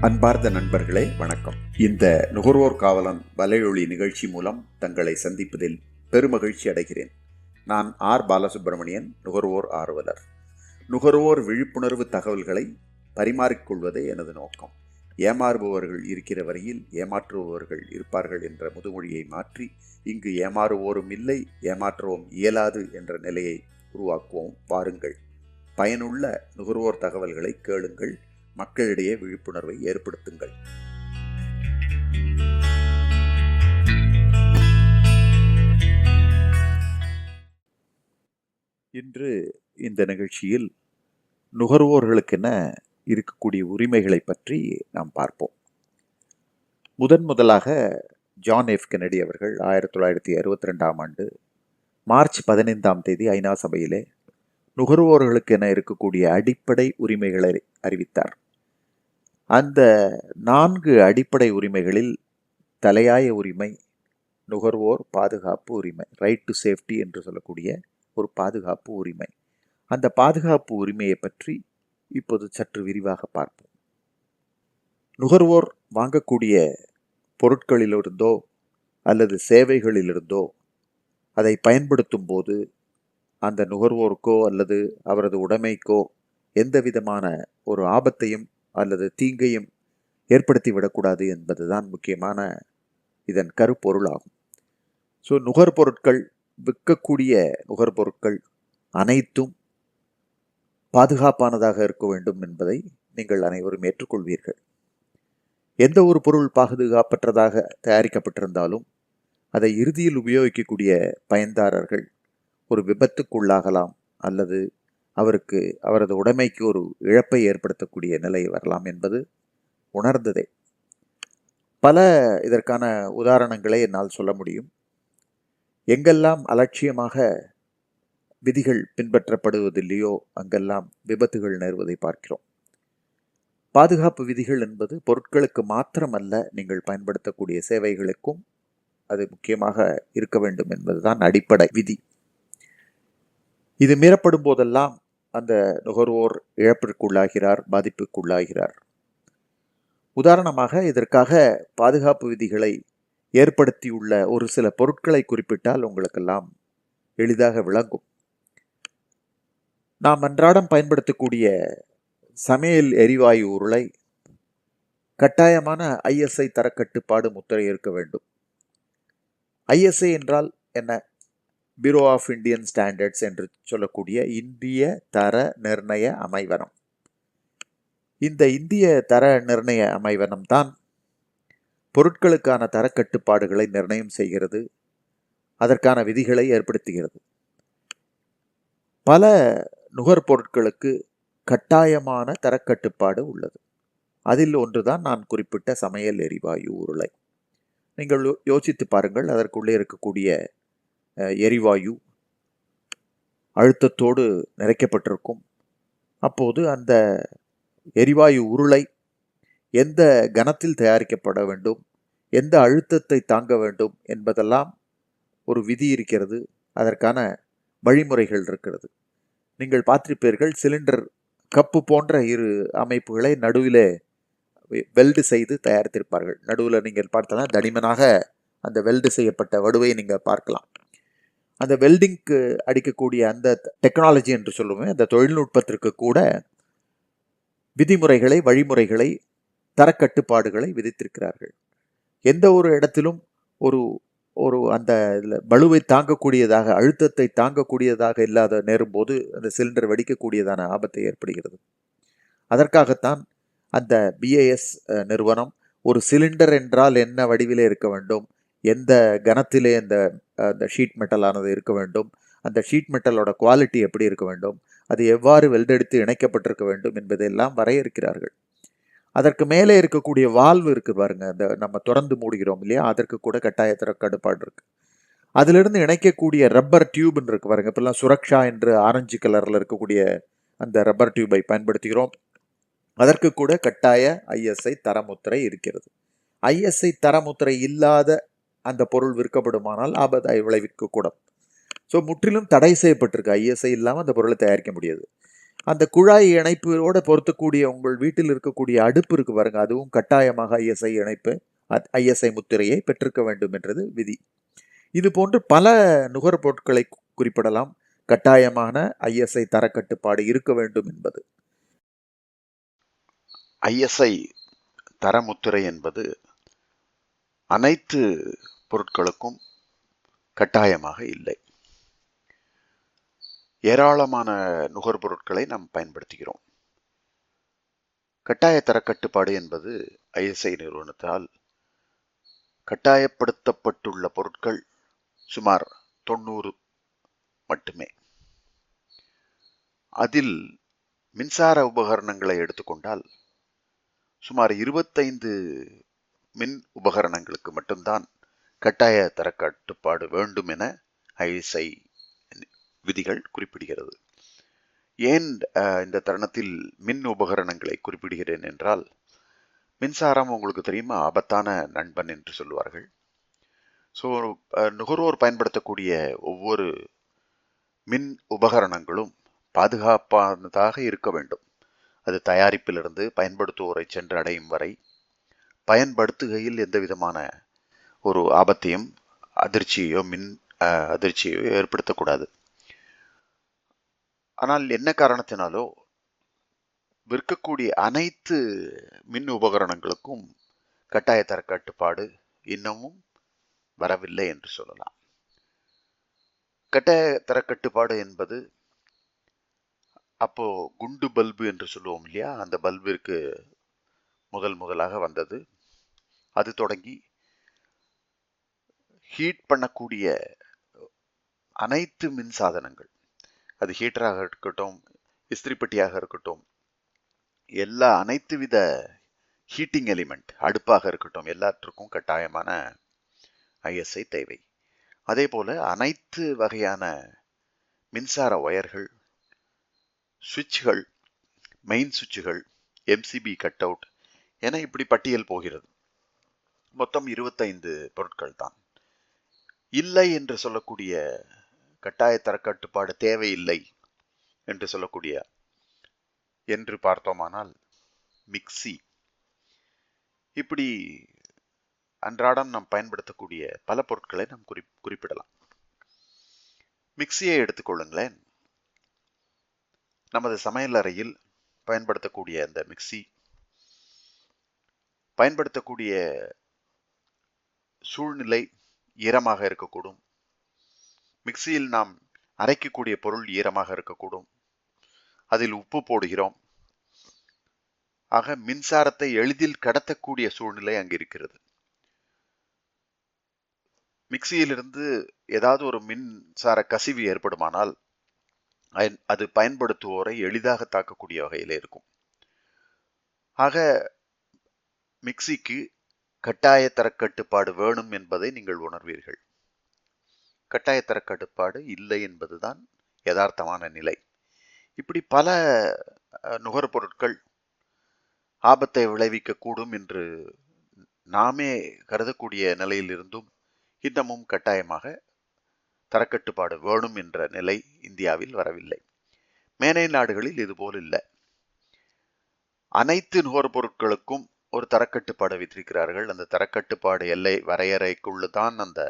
அன்பார்ந்த நண்பர்களே, வணக்கம். இந்த நுகர்வோர் காவலன் வலையொலி நிகழ்ச்சி மூலம் தங்களை சந்திப்பதில் பெருமகிழ்ச்சி அடைகிறேன். நான் ஆர் பாலசுப்ரமணியன், நுகர்வோர் ஆர்வலர். நுகர்வோர் விழிப்புணர்வு தகவல்களை பரிமாறிக்கொள்வதே எனது நோக்கம். ஏமாறுபவர்கள் இருக்கிற வரையில் ஏமாற்றுபவர்கள் இருப்பார்கள் என்ற முதுமொழியை மாற்றி, இங்கு ஏமாறுவோரும் இல்லை, ஏமாற்றவும் இயலாது என்ற நிலையை உருவாக்குவோம். வாருங்கள், பயனுள்ள நுகர்வோர் தகவல்களை கேளுங்கள், மக்களிடையே விழிப்புணர்வை ஏற்படுத்துங்கள். இன்று இந்த நிகழ்ச்சியில் நுகர்வோர்களுக்கென இருக்கக்கூடிய உரிமைகளை பற்றி நாம் பார்ப்போம். முதலாக ஜான் எஃப் கென்னடி அவர்கள் 1962ஆம் ஆண்டு மார்ச் 15ஆம் தேதி ஐநா சபையிலே நுகர்வோர்களுக்கென இருக்கக்கூடிய அடிப்படை உரிமைகளை அறிவித்தார். அந்த 4 அடிப்படை உரிமைகளில் தலையாய உரிமை நுகர்வோர் பாதுகாப்பு உரிமை, ரைட் டு சேஃப்டி என்று சொல்லக்கூடிய ஒரு பாதுகாப்பு உரிமை. அந்த பாதுகாப்பு உரிமையை பற்றி இப்போது சற்று விரிவாக பார்ப்போம். நுகர்வோர் வாங்கக்கூடிய பொருட்களிலிருந்தோ அல்லது சேவைகளிலிருந்தோ அதை பயன்படுத்தும் போது அந்த நுகர்வோருக்கோ அல்லது அவரது உடைமைக்கோ எந்த விதமான ஒரு ஆபத்தையும் அல்லது தீங்கையும் ஏற்படுத்திவிடக்கூடாது என்பதுதான் முக்கியமான இதன் கருப்பொருளாகும். ஸோ நுகர்பொருட்கள், விற்கக்கூடிய நுகர்பொருட்கள் அனைத்தும் பாதுகாப்பானதாக இருக்க வேண்டும் என்பதை நீங்கள் அனைவரும் ஏற்றுக்கொள்வீர்கள். எந்த ஒரு பொருள் பாதுகாப்பற்றதாக தயாரிக்கப்பட்டிருந்தாலும் அதை இறுதியில் உபயோகிக்கக்கூடிய பயன்தாரர்கள் ஒரு விபத்துக்குள்ளாகலாம் அல்லது அவருக்கு அவரது உடைமைக்கு ஒரு இழப்பை ஏற்படுத்தக்கூடிய நிலை வரலாம் என்பது உணர்ந்ததே. பல இதற்கான உதாரணங்களை என்னால் சொல்ல முடியும். எங்கெல்லாம் அலட்சியமாக விதிகள் பின்பற்றப்படுவதில்லையோ அங்கெல்லாம் விபத்துகள் நேர்வதை பார்க்கிறோம். பாதுகாப்பு விதிகள் என்பது பொருட்களுக்கு மாத்திரமல்ல, நீங்கள் பயன்படுத்தக்கூடிய சேவைகளுக்கும் அது முக்கியமாக இருக்க வேண்டும் என்பதுதான் அடிப்படை விதி. இது மீறப்படும் போதெல்லாம் அந்த நுகர்வோர் இழப்பிற்குள்ளாகிறார், பாதிப்புக்குள்ளாகிறார். உதாரணமாக இதற்காக பாதுகாப்பு விதிகளை ஏற்படுத்தியுள்ள ஒரு சில பொருட்களை குறிப்பிட்டால் உங்களுக்கெல்லாம் எளிதாக விளங்கும். நாம் அன்றாடம் பயன்படுத்தக்கூடிய சமையல் எரிவாயு உருளை கட்டாயமான ISI தரக்கட்டுப்பாடு முத்திரை இருக்க வேண்டும். ISI என்றால் என்ன? பியூரோ ஆஃப் இந்தியன் ஸ்டாண்டர்ட்ஸ் என்று சொல்லக்கூடிய இந்திய தர நிர்ணய அமைவனம். இந்த இந்திய தர நிர்ணய அமைவனம் தான் பொருட்களுக்கான தரக்கட்டுப்பாடுகளை நிர்ணயம் செய்கிறது, அதற்கான விதிகளை ஏற்படுத்துகிறது. பல நுகர்பொருட்களுக்கு கட்டாயமான தரக்கட்டுப்பாடு உள்ளது. அதில் ஒன்றுதான் நான் குறிப்பிட்ட சமையல் எரிவாயு உருளை. நீங்கள் யோசித்து பாருங்கள், அதற்குள்ளே இருக்கக்கூடிய எரிவாயு அழுத்தத்தோடு நிறைக்கப்பட்டிருக்கும். அப்போது அந்த எரிவாயு உருளை எந்த கனத்தில் தயாரிக்கப்பட வேண்டும், எந்த அழுத்தத்தை தாங்க வேண்டும் என்பதெல்லாம் ஒரு விதி இருக்கிறது, அதற்கான வழிமுறைகள் இருக்கிறது. நீங்கள் பார்த்திருப்பீர்கள், சிலிண்டர் கப்பு போன்ற இரு அமைப்புகளை நடுவிலே வெல்டு செய்து தயாரித்திருப்பார்கள். நடுவில் நீங்கள் பார்த்தனா தடிமனாக அந்த வெல்டு செய்யப்பட்ட வடுவை நீங்கள் பார்க்கலாம். அந்த வெல்டிங்க்கு அடிக்கக்கூடிய அந்த டெக்னாலஜி என்று சொல்லுவேன், அந்த தொழில்நுட்பத்திற்கு கூட விதிமுறைகளை, வழிமுறைகளை, தரக்கட்டுப்பாடுகளை விதித்திருக்கிறார்கள். எந்த ஒரு இடத்திலும் ஒரு ஒரு அந்த பளுவை தாங்கக்கூடியதாக, அழுத்தத்தை தாங்கக்கூடியதாக இல்லாத நேரும்போது அந்த சிலிண்டர் வெடிக்கக்கூடியதான ஆபத்தை ஏற்படுகிறது. அதற்காகத்தான் அந்த BIS நிறுவனம் ஒரு சிலிண்டர் என்றால் என்ன வடிவிலே இருக்க வேண்டும், எந்த கனத்திலே அந்த ஷீட் மெட்டலானது இருக்க வேண்டும், அந்த ஷீட் மெட்டலோட குவாலிட்டி எப்படி இருக்க வேண்டும், அது எவ்வாறு வெல்டெடுத்து இணைக்கப்பட்டிருக்க வேண்டும் என்பதையெல்லாம் வரையறுக்கிறார்கள். அதற்கு மேலே இருக்கக்கூடிய வால்வு இருக்கு பாருங்க, அந்த நம்ம திறந்து மூடுகிறோம் இல்லையா, அதற்கு கூட கட்டாய தரக்கட்டுப்பாடு இருக்கு. அதிலிருந்து இணைக்கக்கூடிய ரப்பர் டியூப்னு இருக்கு பாருங்க, இப்பெல்லாம் சுரக்ஷா என்று ஆரஞ்சு கலர்ல இருக்கக்கூடிய அந்த ரப்பர் டியூபை பயன்படுத்துகிறோம். அதற்கு கூட கட்டாய ISI தரமுத்திரை இருக்கிறது. ISI தரமுத்திரை இல்லாத அந்த பொருள் விற்கப்படுமானால் ஆபத்தை விளைவிக்க கூடும். ஸோ முற்றிலும் தடை செய்யப்பட்டிருக்கு. ISI இல்லாமல் அந்த பொருளை தயாரிக்க முடியாது. அந்த குழாய் இணைப்போட பொருத்தக்கூடிய உங்கள் வீட்டில் இருக்கக்கூடிய அடுப்பு இருக்கு பாருங்க, அதுவும் கட்டாயமாக ஐஎஸ்ஐ இணைப்பு, ஐஎஸ்ஐ முத்திரையை பெற்றிருக்க வேண்டும் என்றது விதி. இது போன்று பல நுகர்பொருட்களை குறிப்பிடலாம். கட்டாயமான ஐஎஸ்ஐ தரக்கட்டுப்பாடு இருக்க வேண்டும் என்பது. ஐஎஸ்ஐ தரமுத்திரை என்பது அனைத்து பொருட்களுக்கும் கட்டாயமாக இல்லை. ஏராளமான நுகர்பொருட்களை நாம் பயன்படுத்துகிறோம். கட்டாய தரக்கட்டுப்பாடு என்பது ஐஎஸ்ஐ நிறுவனத்தால் கட்டாயப்படுத்தப்பட்டுள்ள பொருட்கள் சுமார் 90 மட்டுமே. அதில் மின்சார உபகரணங்களை எடுத்துக்கொண்டால் சுமார் 25 மின் உபகரணங்களுக்கு மட்டும்தான் கட்டாய தரக்கட்டுப்பாடு வேண்டும் என ஐஎஸ்ஐ விதிகள் குறிப்பிடுகிறது. ஏன் இந்த தருணத்தில் மின் உபகரணங்களை குறிப்பிடுகிறேன் என்றால், மின்சாரம் உங்களுக்கு தெரியுமா, ஆபத்தான நண்பன் என்று சொல்லுவார்கள். ஸோ நுகர்வோர் பயன்படுத்தக்கூடிய ஒவ்வொரு மின் உபகரணங்களும் பாதுகாப்பானதாக இருக்க வேண்டும். அது தயாரிப்பிலிருந்து பயன்படுத்துவோரை சென்று அடையும் வரை பயன்படுத்துகையில் எந்த விதமான ஒரு ஆபத்தையும் மின் அதிர்ச்சியோ ஏற்படுத்தக்கூடாது. ஆனால் என்ன காரணத்தினாலோ விற்கக்கூடிய அனைத்து மின் உபகரணங்களுக்கும் கட்டாய தரக்கட்டுப்பாடு இன்னமும் வரவில்லை என்று சொல்லலாம். கட்டாய தரக்கட்டுப்பாடு என்பது அப்போ குண்டு பல்பு என்று சொல்லுவோம் இல்லையா, அந்த பல்பிற்கு முதலாக வந்தது. அது தொடங்கி ஹீட் பண்ணக்கூடிய அனைத்து மின் சாதனங்கள், அது ஹீட்டராக இருக்கட்டும், இஸ்திரிப்பட்டியாக இருக்கட்டும், அனைத்து வித ஹீட்டிங் எலிமெண்ட், அடுப்பாக இருக்கட்டும், எல்லாற்றுக்கும் கட்டாயமான ஐஎஸ்ஐ தேவை. அதே போல அனைத்து வகையான மின்சார ஒயர்கள், சுவிட்சுகள், மெயின் சுவிட்சுகள், எம்சிபி கட் அவுட் என இப்படி பட்டியல் போகிறது. மொத்தம் 25 பொருட்கள் தான். இல்லை என்று சொல்லக்கூடிய, கட்டாய தரக்கட்டுப்பாடு தேவையில்லை என்று சொல்லக்கூடிய என்று பார்த்தோமானால் மிக்சி, இப்படி அன்றாடம் நாம் பயன்படுத்தக்கூடிய பல பொருட்களை நாம் குறிப்பிடலாம். மிக்சியை எடுத்துக்கொள்ளுங்களேன். நமது சமையல் அறையில் பயன்படுத்தக்கூடிய அந்த மிக்சி பயன்படுத்தக்கூடிய சூழ்நிலை ஈரமாக இருக்கக்கூடும். மிக்சியில் நாம் அரைக்கக்கூடிய பொருள் ஈரமாக இருக்கக்கூடும். அதில் உப்பு போடுகிறோம். ஆக மின்சாரத்தை எளிதில் கடத்தக்கூடிய சூழ்நிலை அங்கு இருக்கிறது. மிக்சியிலிருந்து ஏதாவது ஒரு மின்சார கசிவு ஏற்படுமானால் அது பயன்படுத்துவோரை எளிதாக தாக்கக்கூடிய வகையில் இருக்கும். ஆக மிக்சிக்கு கட்டாய தரக்கட்டுப்பாடு வேணும் என்பதை நீங்கள் உணர்வீர்கள். கட்டாய தரக்கட்டுப்பாடு இல்லை என்பதுதான் யதார்த்தமான நிலை. இப்படி பல நுகர்பொருட்கள் ஆபத்தை விளைவிக்க கூடும் என்று நாமே கருதக்கூடிய நிலையில் இருந்தும் இன்னமும் கட்டாயமாக தரக்கட்டுப்பாடு வேணும் என்ற நிலை இந்தியாவில் வரவில்லை. மேலை நாடுகளில் இதுபோல் இல்லை. அனைத்து நுகர்பொருட்களுக்கும் ஒரு தரக்கட்டுப்பாடு வைத்திருக்கிறார்கள். அந்த தரக்கட்டுப்பாடு எல்லை வரையறைக்குள்ளுதான் அந்த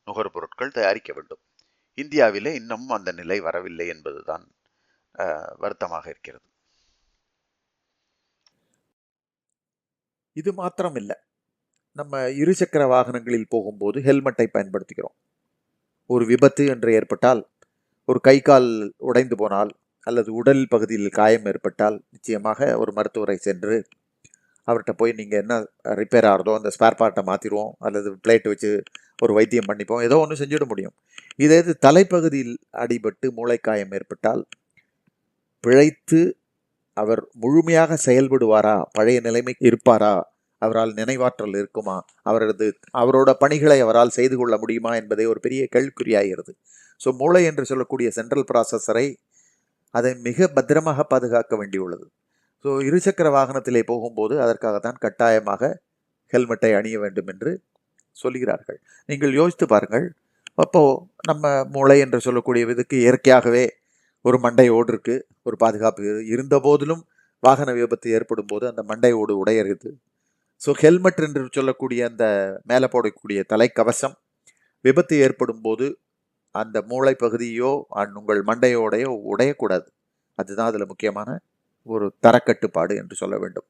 நுகர்பொருட்கள் தயாரிக்க வேண்டும். இந்தியாவிலே இன்னமும் அந்த நிலை வரவில்லை என்பதுதான் வருத்தமாக இருக்கிறது. இது மாத்திரம் இல்லை, நம்ம இருசக்கர வாகனங்களில் போகும்போது ஹெல்மெட்டை பயன்படுத்துகிறோம். ஒரு விபத்து என்று ஏற்பட்டால், ஒரு கை கால் உடைந்து போனால் அல்லது உடல் பகுதியில் காயம் ஏற்பட்டால் நிச்சயமாக ஒரு மருத்துவரை சென்று அவர்கிட்ட போய் நீங்கள் என்ன ரிப்பேர் ஆகிறதோ அந்த ஸ்பேர் பார்ட்டை மாற்றிடுவோம் அல்லது பிளேட் வச்சு ஒரு வைத்தியம் பண்ணிப்போம், ஏதோ ஒன்று செஞ்சிட முடியும். இதே இது தலைப்பகுதியில் அடிபட்டு மூளைக்காயம் ஏற்பட்டால் பிழைத்து அவர் முழுமையாக செயல்படுவாரா, பழைய நிலைமை இருப்பாரா, அவரால் நினைவாற்றல் இருக்குமா, அவரோட பணிகளை அவரால் செய்து கொள்ள முடியுமா என்பதை ஒரு பெரிய கேள்விக்குறியாகிறது. ஸோ மூளை என்று சொல்லக்கூடிய சென்ட்ரல் ப்ராசஸரை அதை மிக பத்திரமாக பாதுகாக்க வேண்டியுள்ளது. ஸோ இருசக்கர வாகனத்திலே போகும்போது அதற்காகத்தான் கட்டாயமாக ஹெல்மெட்டை அணிய வேண்டும் என்று சொல்கிறார்கள். நீங்கள் யோசித்து பாருங்கள். அப்போது நம்ம மூளை என்று சொல்லக்கூடிய இதுக்கு இயற்கையாகவே ஒரு மண்டை ஓடு இருக்கு, ஒரு பாதுகாப்பு இருந்த போதிலும் வாகன விபத்து ஏற்படும் போது அந்த மண்டை ஓடு உடையறது. ஸோ ஹெல்மெட் என்று சொல்லக்கூடிய அந்த மேலே போடக்கூடிய தலைக்கவசம் விபத்து ஏற்படும் போது அந்த மூளை பகுதியோ உங்கள் மண்டையோடையோ உடையக்கூடாது. அதுதான் அதில் முக்கியமான ஒரு தரக்கட்டுப்பாடு என்று சொல்ல வேண்டும்.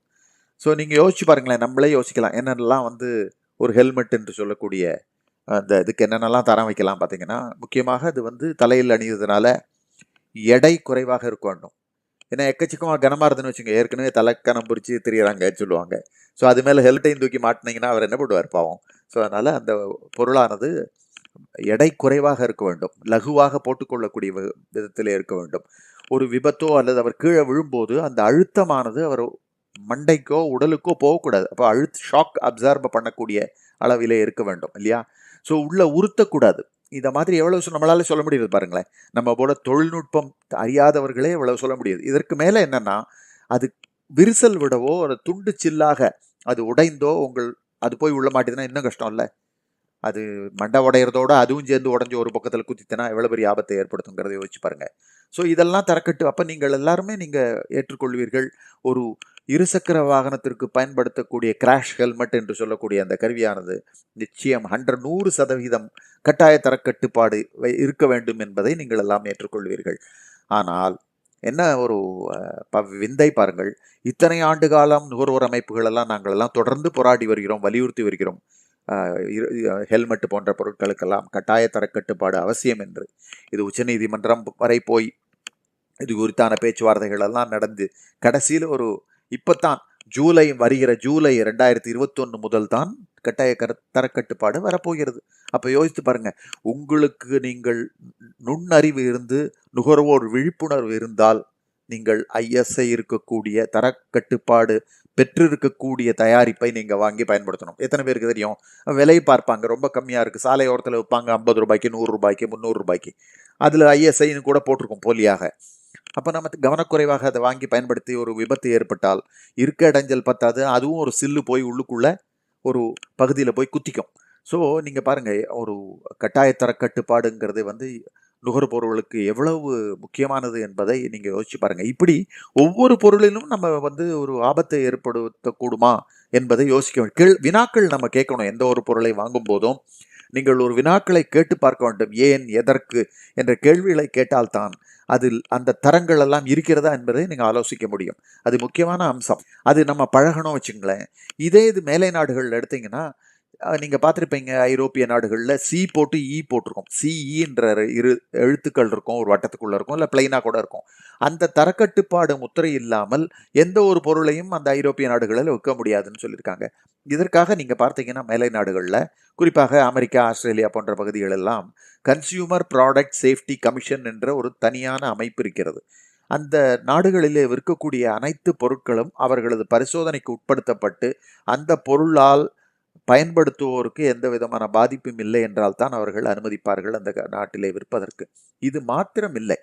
ஸோ நீங்கள் யோசிச்சு பாருங்களேன், நம்மளே யோசிக்கலாம் என்னென்னலாம் வந்து ஒரு ஹெல்மெட் என்று சொல்லக்கூடிய அந்த இதுக்கு என்னென்னலாம் தரம் வைக்கலாம் பார்த்தீங்கன்னா, முக்கியமாக அது வந்து தலையில் அணிவதனால எடை குறைவாக இருக்க வேண்டும். ஏன்னா எக்கச்சக்கமாக கனமாக இருந்துன்னு வச்சுங்க, ஏற்கனவே தலைக்கணம் பிடிச்சி திரியிறாங்கன்னு சொல்லுவாங்க. ஸோ அது மேலே ஹெல்மெட்டையும் தூக்கி மாட்டினீங்கன்னா அவர் என்ன பண்ணுவார் பாவம். ஸோ அதனால் அந்த பொருளானது எடை குறைவாக இருக்க வேண்டும், லகுவாக போட்டுக்கொள்ளக்கூடிய விதத்தில் இருக்க வேண்டும். ஒரு விபத்தோ அல்லது அவர் கீழே விழும்போது அந்த அழுத்தமானது அவர் மண்டைக்கோ உடலுக்கோ போகக்கூடாது. அப்போ ஷாக் அப்சார்ப் பண்ணக்கூடிய அளவிலே இருக்க வேண்டும் இல்லையா. ஸோ உள்ள உறுத்தக்கூடாது. இந்த மாதிரி எவ்வளவு நம்மளால சொல்ல முடியுது பாருங்களேன். நம்ம போல தொழில்நுட்பம் அறியாதவர்களே எவ்வளவு சொல்ல முடியுது. இதற்கு மேலே என்னன்னா, அது விரிசல் விடவோ ஒரு துண்டு சில்லாக அது உடைந்தோ அது போய் உள்ள மாட்டேதுன்னா இன்னும் கஷ்டம் இல்லை. அது மண்டை உடையிறதோட அதுவும் சேர்ந்து உடஞ்சி ஒரு பக்கத்தில் குத்தித்தனா எவ்வளோ பெரிய ஆபத்தை ஏற்படுத்துங்கிறத யோசிச்சு பாருங்க. ஸோ இதெல்லாம் தரக்கட்டு. அப்போ நீங்கள் எல்லாருமே நீங்கள் ஏற்றுக்கொள்வீர்கள், ஒரு இருசக்கர வாகனத்திற்கு பயன்படுத்தக்கூடிய கிராஷ் ஹெல்மெட் என்று சொல்லக்கூடிய அந்த கருவியானது நிச்சயம் 100% கட்டாய தரக்கட்டுப்பாடு இருக்க வேண்டும் என்பதை நீங்கள் எல்லாம் ஏற்றுக்கொள்வீர்கள். ஆனால் என்ன ஒரு விந்தை பாருங்கள், இத்தனை ஆண்டு காலம் நுகர்வோர் அமைப்புகள் எல்லாம் நாங்கள் எல்லாம் தொடர்ந்து போராடி வருகிறோம், வலியுறுத்தி வருகிறோம், ஹெல்மெட் போன்ற பொருட்களுக்கெல்லாம் கட்டாய தரக்கட்டுப்பாடு அவசியம் என்று. இது உச்சநீதிமன்றம் வரை போய் இது குறித்தான பேச்சுவார்த்தைகள் எல்லாம் நடந்து கடைசியில் இப்பத்தான் வருகிற ஜூலை 2021 முதல் தான் கட்டாய தரக்கட்டுப்பாடு வரப்போகிறது. அப்போ யோசித்து பாருங்க, உங்களுக்கு நீங்கள் நுண்ணறிவு இருந்து நுகர்வோர் விழிப்புணர்வு இருந்தால் நீங்கள் ISI இருக்கக்கூடிய தரக்கட்டுப்பாடு பெற்றிருக்கக்கூடிய தயாரிப்பை நீங்கள் வாங்கி பயன்படுத்தணும். எத்தனை பேருக்கு தெரியும்? விலை பார்ப்பாங்க, ரொம்ப கம்மியாக இருக்குது, சாலை ஓரத்தில் வைப்பாங்க, 50 ரூபாய்க்கு, 100 ரூபாய்க்கு, 300 ரூபாய்க்கு, அதில் ISIன்னு கூட போட்டிருக்கோம் போலியாக. அப்போ நம்ம கவனக்குறைவாக அதை வாங்கி பயன்படுத்தி ஒரு விபத்து ஏற்பட்டால் இருக்க இடைஞ்சல் பத்தாது, அதுவும் ஒரு சில்லு போய் உள்ளுக்குள்ள ஒரு பகுதியில் போய் குத்திக்கும். ஸோ நீங்கள் பாருங்கள், ஒரு கட்டாயத்தர கட்டுப்பாடுங்கிறது வந்து நுகர்பொருளுக்கு எவ்வளவு முக்கியமானது என்பதை நீங்கள் யோசிச்சு பாருங்கள். இப்படி ஒவ்வொரு பொருளிலும் நம்ம வந்து ஒரு ஆபத்தை ஏற்படுத்தக்கூடுமா என்பதை யோசிக்க வினாக்கள் நம்ம கேட்கணும். எந்த ஒரு பொருளை வாங்கும் போதும் நீங்கள் ஒரு வினாக்களை கேட்டு பார்க்க வேண்டும். ஏன், எதற்கு என்ற கேள்விகளை கேட்டால்தான் அதில் அந்த தரங்கள் எல்லாம் இருக்கிறதா என்பதை நீங்கள் ஆலோசிக்க முடியும். அது முக்கியமான அம்சம். அது நம்ம பழகணும் வச்சுங்களேன். இது மேலை நாடுகளில் எடுத்தீங்கன்னா நீங்கள் பார்த்துருப்பீங்க, ஐரோப்பிய நாடுகளில் சி போட்டு இ போட்டிருக்கோம். சிஇன்ற 2 எழுத்துக்கள் இருக்கும், ஒரு வட்டத்துக்குள்ளே இருக்கும், இல்லை பிளைனாக கூட இருக்கும். அந்த தரக்கட்டுப்பாடு முத்திரை இல்லாமல் எந்த ஒரு பொருளையும் அந்த ஐரோப்பிய நாடுகளில் விற்க முடியாதுன்னு சொல்லியிருக்காங்க. இதற்காக நீங்கள் பார்த்தீங்கன்னா மேலை நாடுகளில், குறிப்பாக அமெரிக்கா, ஆஸ்திரேலியா போன்ற பகுதிகளெல்லாம் கன்சியூமர் ப்ராடக்ட் சேஃப்டி கமிஷன் என்ற ஒரு தனியான அமைப்பு இருக்கிறது. அந்த நாடுகளிலே விற்கக்கூடிய அனைத்து பொருட்களும் அவர்களது பரிசோதனைக்கு உட்படுத்தப்பட்டு அந்த பொருளால் பயன்படுத்துவோருக்கு எந்த விதமான பாதிப்பும் இல்லை என்றால் தான் அவர்கள் அனுமதிப்பார்கள் அந்த நாட்டிலே விற்பதற்கு. இது மாத்திரம் இல்லை,